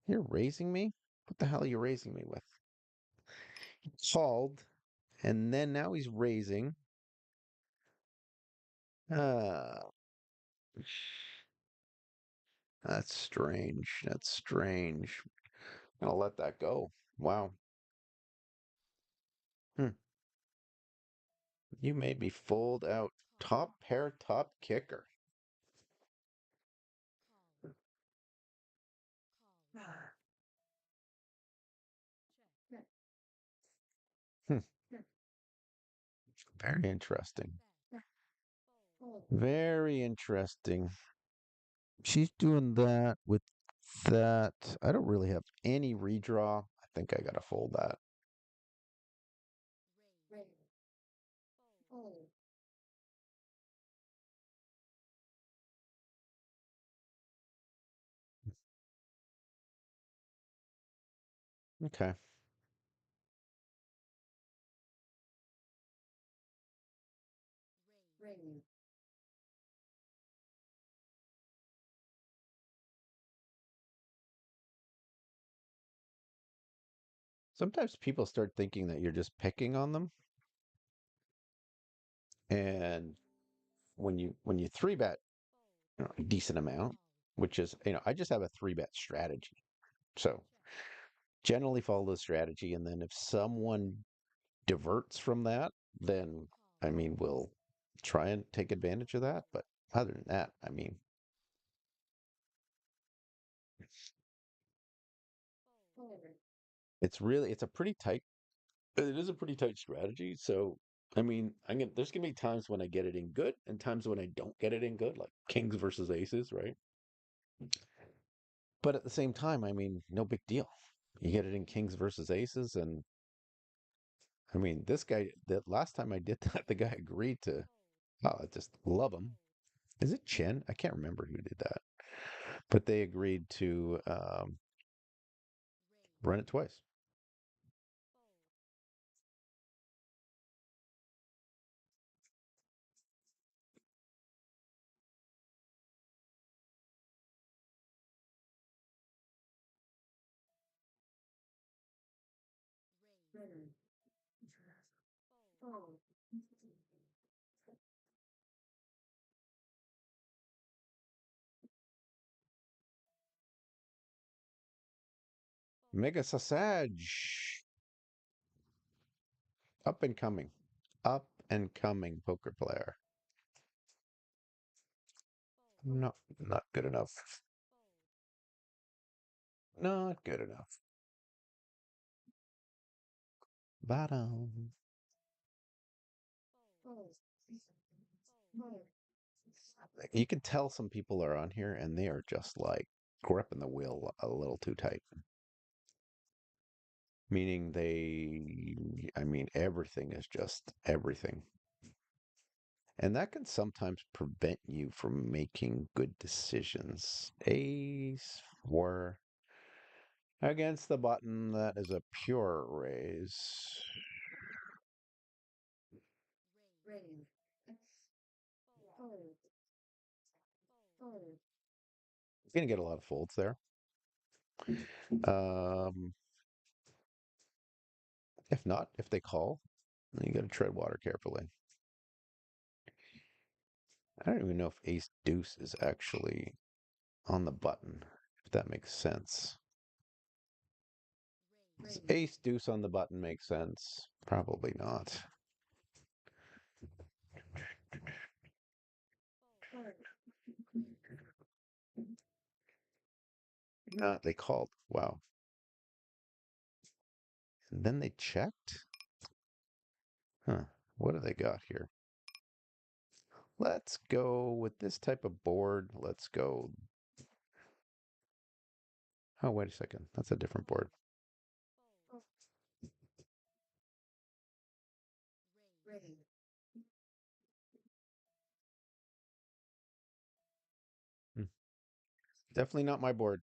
You're raising me? What the hell are you raising me with? He called, and then now he's raising. Uh, that's strange. That's strange. I'll let that go. Wow. Hmm. You made me fold out top pair, top kicker. Hmm. Very interesting. Very interesting. She's doing that with that. I don't really have any redraw. I think I gotta fold that. Okay. Sometimes people start thinking that you're just picking on them, and when you three bet a decent amount, which is I just have a three bet strategy. So generally follow the strategy, and then if someone diverts from that, then we'll try and take advantage of that. But other than that, it's a pretty tight. It is a pretty tight strategy. So there's gonna be times when I get it in good and times when I don't get it in good, like kings versus aces, right? But at the same time, no big deal. You get it in kings versus aces, and this guy, the last time I did that, the guy agreed to. Oh, I just love him. Is it Chen? I can't remember who did that, but they agreed to run it twice. Mega Sasaj, up and coming poker player. No, not good enough. Not good enough. Bottom. You can tell some people are on here and they are just like gripping the wheel a little too tight. Meaning everything is just everything. And that can sometimes prevent you from making good decisions. Ace, four, against the button, that is a pure raise. You're going to get a lot of folds there. Um, if not, if they call, then you got to tread water carefully. I don't even know if ace deuce is actually on the button, if that makes sense. Does ace deuce on the button make sense? Probably not. Not, they called. Wow. And then they checked? Huh. What do they got here? Let's go with this type of board. Let's go. Oh, wait a second. That's a different board. Hmm. Definitely not my board.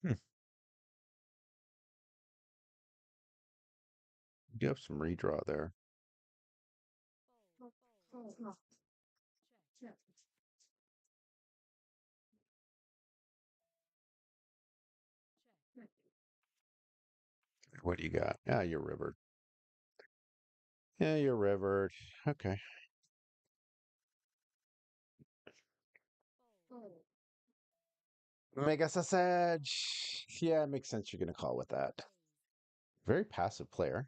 Hmm. You have some redraw there. What do you got? Ah, you're rivered. Yeah, you're rivered. Okay. Mega Sausage. Yeah, it makes sense you're going to call with that. Very passive player.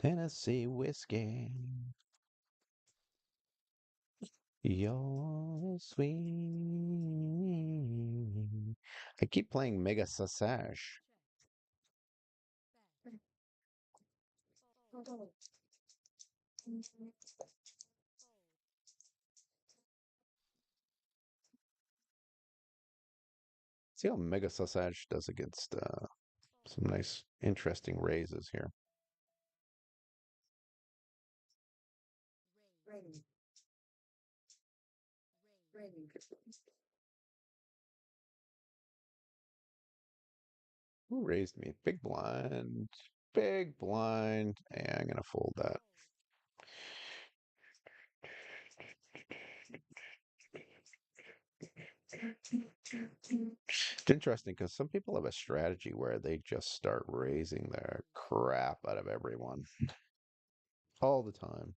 Tennessee whiskey. You're sweet. I keep playing Mega Sausage. See how Mega Sausage does against some nice, interesting raises here. Who raised me? Big blind. Big blind. Yeah, I'm going to fold that. It's interesting because some people have a strategy where they just start raising the crap out of everyone all the time.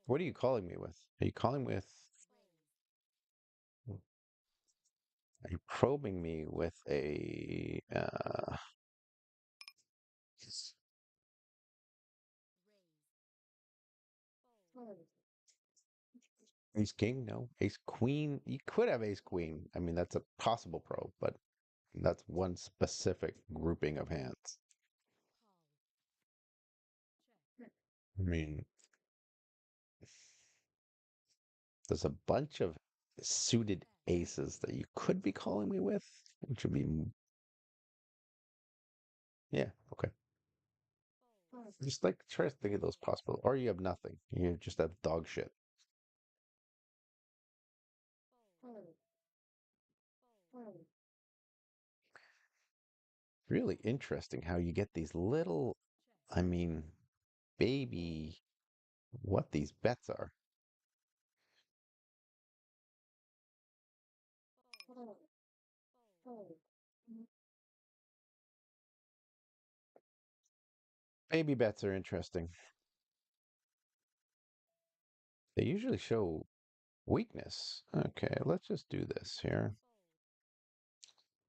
What are you calling me with? Are you calling with? Are you probing me with a ace king? No, ace queen. You could have ace queen. I mean, that's a possible probe, but that's one specific grouping of hands. I mean, there's a bunch of suited aces that you could be calling me with, which would be, yeah, okay. Just like try to think of those possible, or you have nothing. You just have dog shit. Really interesting how you get these little, I mean, baby, what these bets are. Baby bets are interesting. They usually show weakness. Okay, let's just do this here.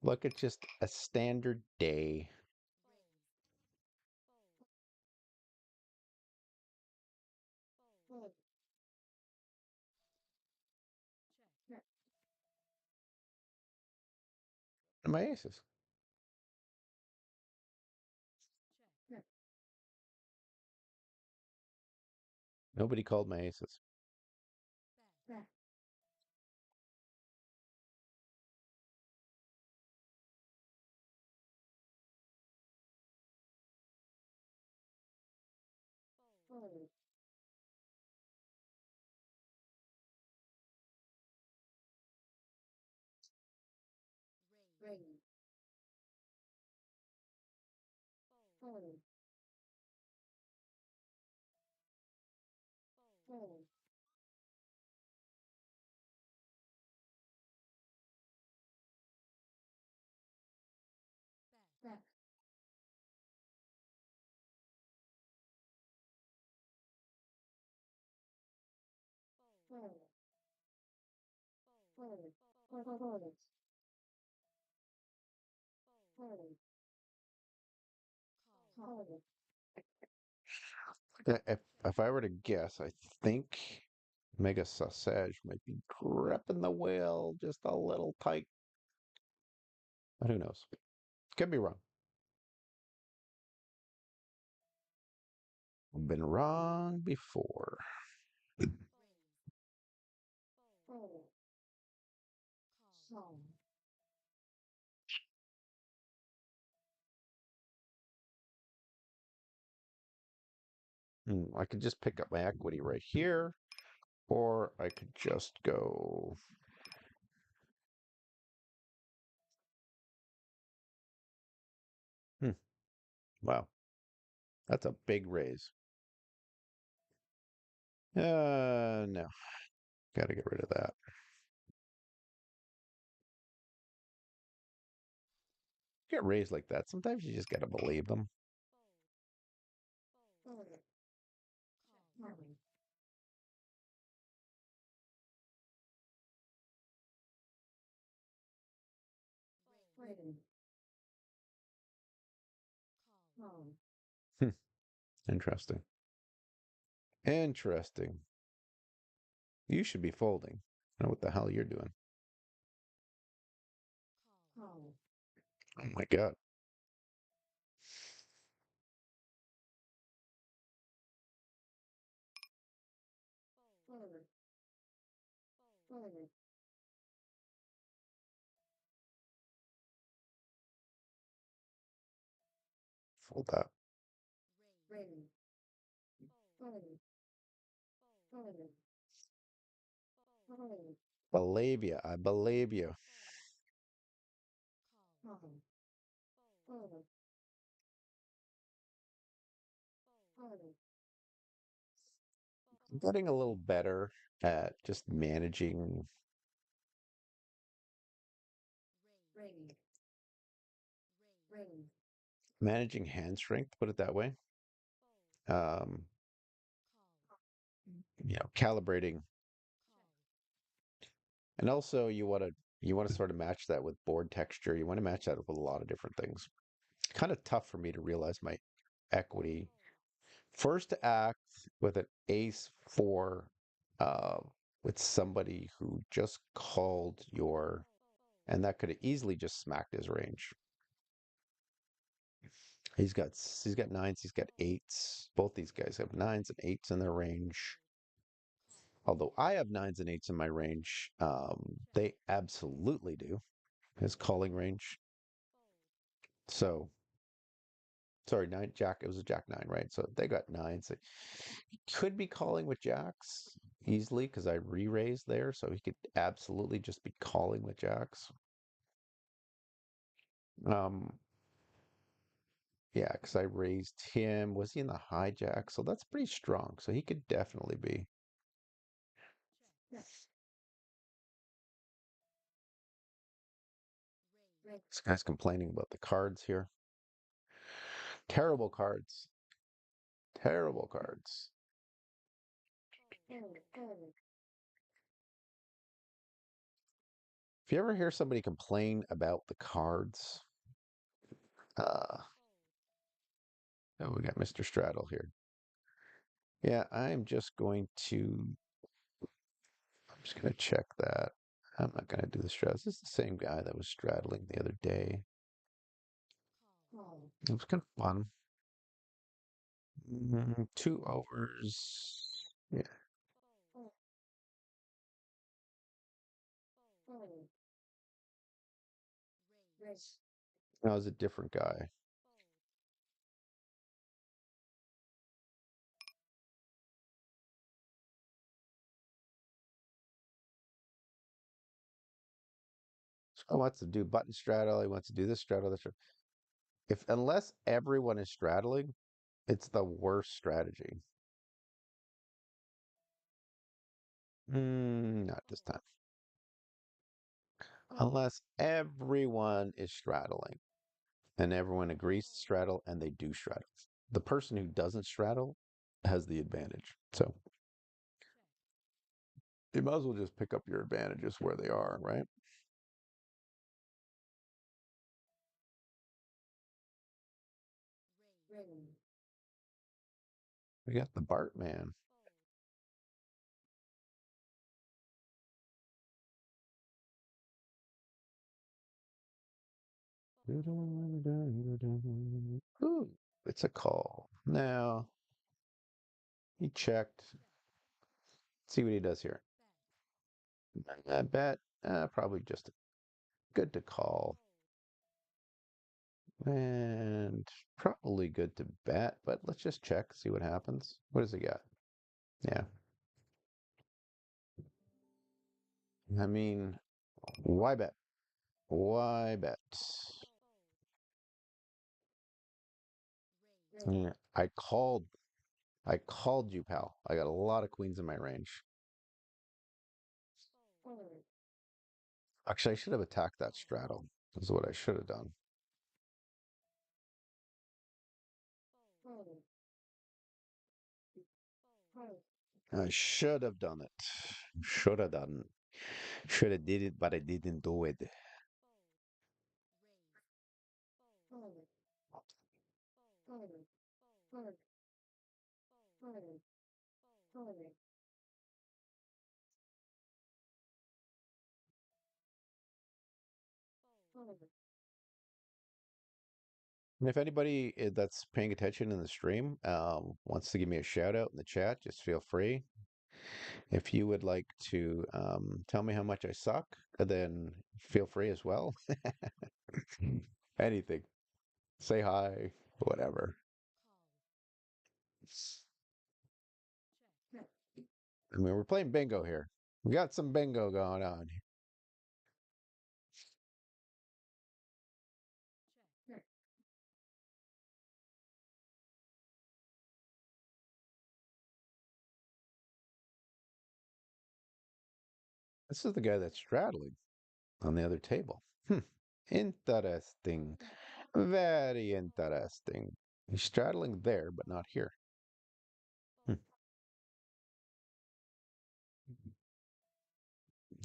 Look at just a standard day. And my aces. Nobody called my aces. If I were to guess, I think Mega Sausage might be gripping the wheel just a little tight. But who knows? Could be wrong. I've been wrong before. I could just pick up my equity right here, or I could just go. Hmm, wow, that's a big raise. No, got to get rid of that. Get raised like that. Sometimes you just got to believe them. Hmm, interesting. Interesting. You should be folding. I know what the hell you're doing. Oh my God. Fold that. Believe you. I believe you. I'm getting a little better at just managing hand strength, put it that way. Um, calibrating. And also you want to sort of match that with board texture. You want to match that with a lot of different things. Kind of tough for me to realize my equity. First act with an ace four uh, with somebody who just called and that could have easily just smacked his range. He's got nines, he's got eights. Both these guys have nines and eights in their range. Although I have nines and eights in my range, they absolutely do. His calling range. So sorry, nine jack. It was a jack nine, right? So they got nines. He could be calling with jacks easily because I re-raised there, so he could absolutely just be calling with jacks. Um, yeah, because I raised him. Was he in the hijack? So that's pretty strong. So he could definitely be. This guy's complaining about the cards here. Terrible cards. Terrible cards. If you ever hear somebody complain about the cards, uh, oh, we got Mr. Straddle here. Yeah, I'm just going to check that. I'm not going to do the straddle. This is the same guy that was straddling the other day. It was kind of fun. 2 overs. Yeah, that was a different guy. So he wants to do button straddle. He wants to do this straddle. This straddle. Unless everyone is straddling, it's the worst strategy. Not this time. Unless everyone is straddling and everyone agrees to straddle and they do straddle. The person who doesn't straddle has the advantage. So you might as well just pick up your advantages where they are, right? We got the Bart man. Ooh, it's a call. Now, he checked. See what he does here. I bet probably just good to call and probably good to bet, but let's just check, see what happens. What does he got? Yeah, I mean, why bet? Why bet? Yeah, I called you, pal. I got a lot of queens in my range. Actually, I should have attacked that straddle. Is what I should have done. I should have done it. Should have done. Should have did it, but I didn't do it. And if anybody that's paying attention in the stream wants to give me a shout out in the chat, just feel free. If you would like to tell me how much I suck, then feel free as well. Anything. Say hi, whatever. I mean, we're playing bingo here. We got some bingo going on. This is the guy that's straddling on the other table. Interesting. Very interesting. He's straddling there, but not here. Hmm.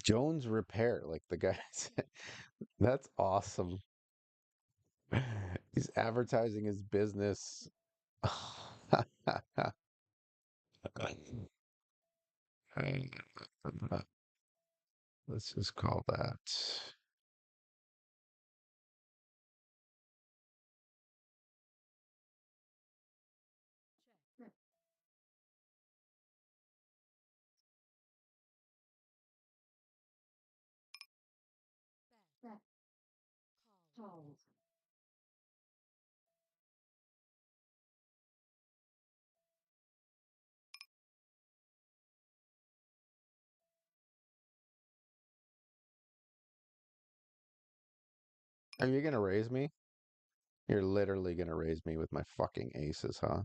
Jones Repair, like the guy said. That's awesome. He's advertising his business. Let's just call that. Are you gonna raise me? You're literally gonna raise me with my fucking aces, huh?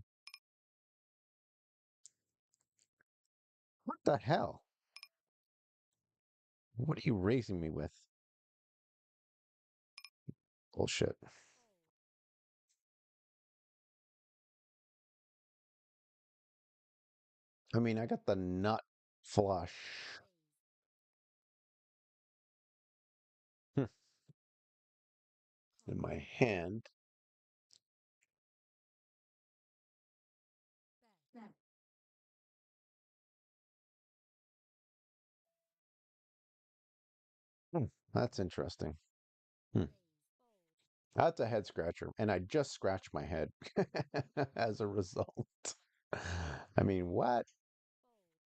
What the hell? What are you raising me with? Bullshit. I mean, I got the nut flush in my hand. Hmm, that's interesting. Hmm. That's a head scratcher, and I just scratched my head as a result. I mean, what?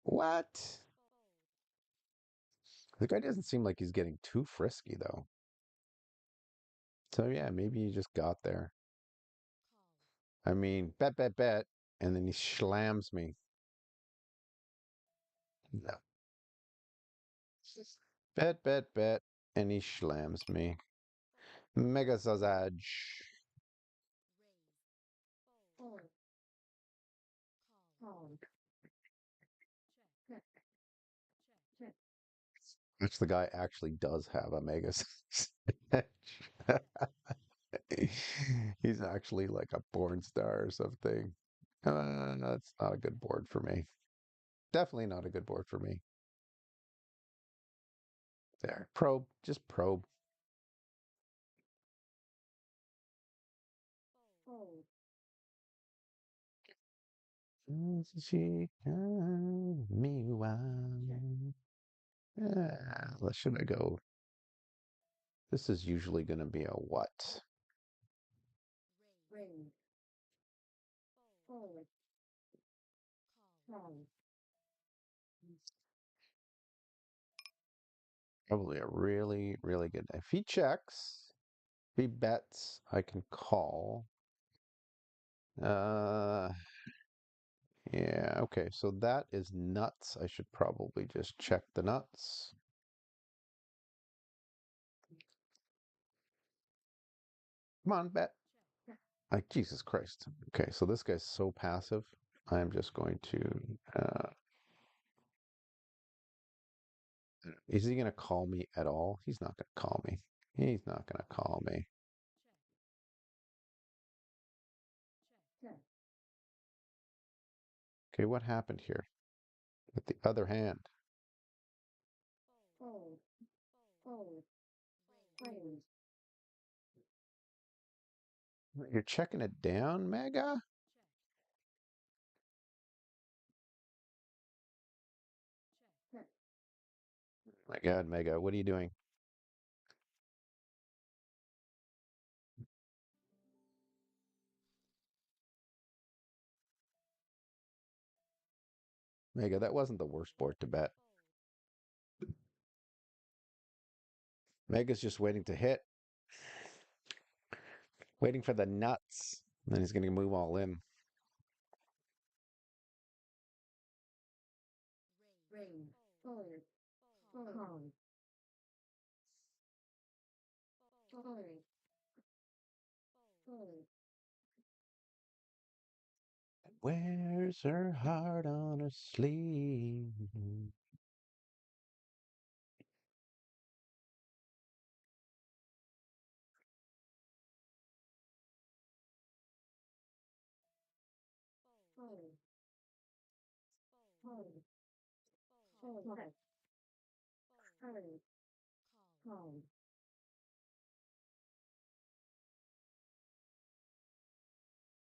What? The guy doesn't seem like he's getting too frisky, though. So, yeah, maybe he just got there. I mean, bet, bet, bet. And then he slams me. No. Bet, bet, bet. And he slams me. Mega sausage. Which the guy actually does have a mega sausage. He's actually like a porn star or something. That's not a good board for me. Definitely not a good board for me. There. Probe. Just probe. She me wow. Should I go? This is usually going to be a what? ring, fold, call, Probably a really, really good. If he checks, if he bets, I can call. Uh, yeah, okay. So that is nuts. I should probably just check the nuts. Come on, bet. Like Jesus Christ. Okay, so this guy's so passive. I'm just going to. Is he going to call me at all? He's not going to call me. He's not going to call me. check, Okay, what happened here with the other hand? fold, fold, raise, You're checking it down, Mega? check, My God, Mega, what are you doing? Mega, that wasn't the worst board to bet. Mega's just waiting to hit, waiting for the nuts. And then he's going to move all in. ring, fold, call, fold, fold, Wears her heart on her sleeve. fold, fold, fold, fold, call,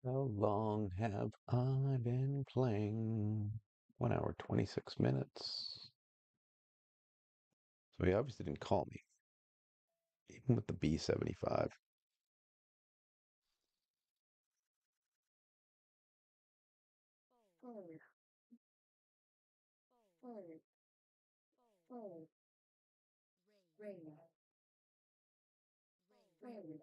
How long have I been playing? 1 hour, 26 minutes. So he obviously didn't call me, even with the B75. fold, fold, fold, ring, fold,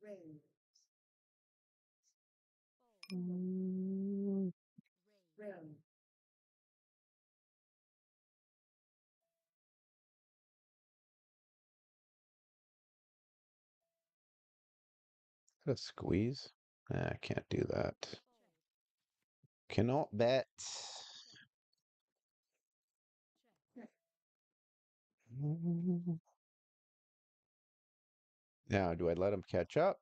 ring, Mm, ring, a squeeze? I can't do that. Cannot bet. Mm. Now, do I let him catch up?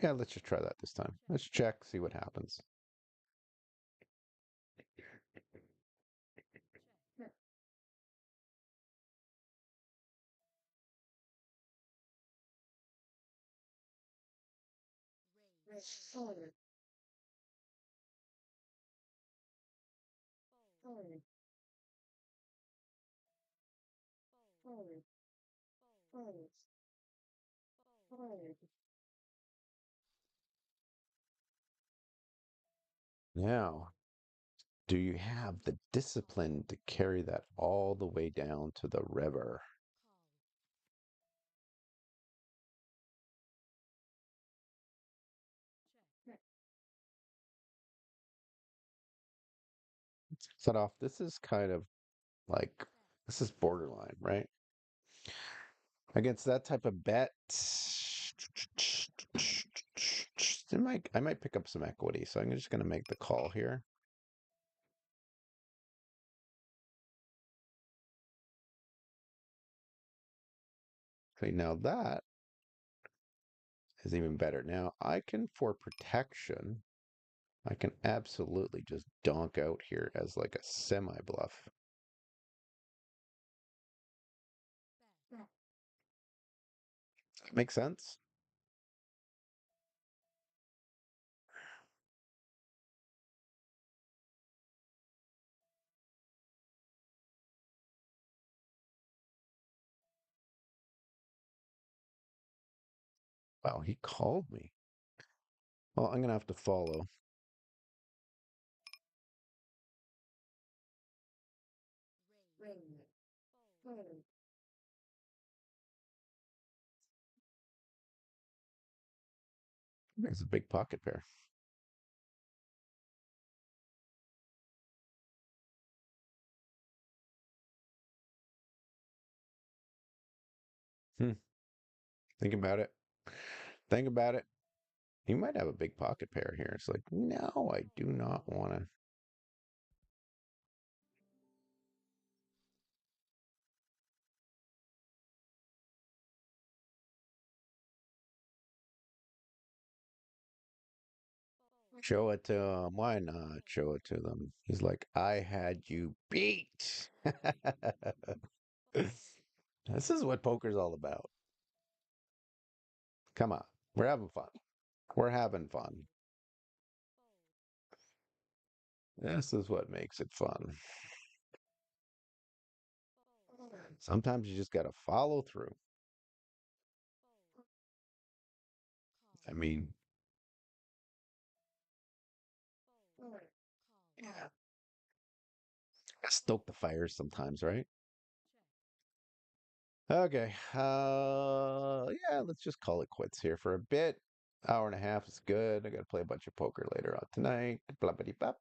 Yeah, let's just try that this time. Let's check, see what happens. fold, fold, fold, fold, fold. Now, do you have the discipline to carry that all the way down to the river? Set off, this is kind of like, this is borderline, right? Against that type of bet, I might pick up some equity, so I'm just going to make the call here. Okay, now that is even better. Now I can, for protection, I can absolutely just donk out here as like a semi bluff. Makes sense? Wow, he called me. Well, I'm gonna have to follow. There's a big pocket pair. Hmm. Think about it. Think about it. He might have a big pocket pair here. It's like, no, I do not want to. Show it to him. Why not show it to them? He's like, I had you beat. This is what poker's all about. Come on. We're having fun. We're having fun. This is what makes it fun. Sometimes you just got to follow through. I mean, stoke the fires sometimes, right? Okay. Yeah, let's just call it quits here for a bit. Hour and a half is good. I got to play a bunch of poker later on tonight. Blah, blah, blah.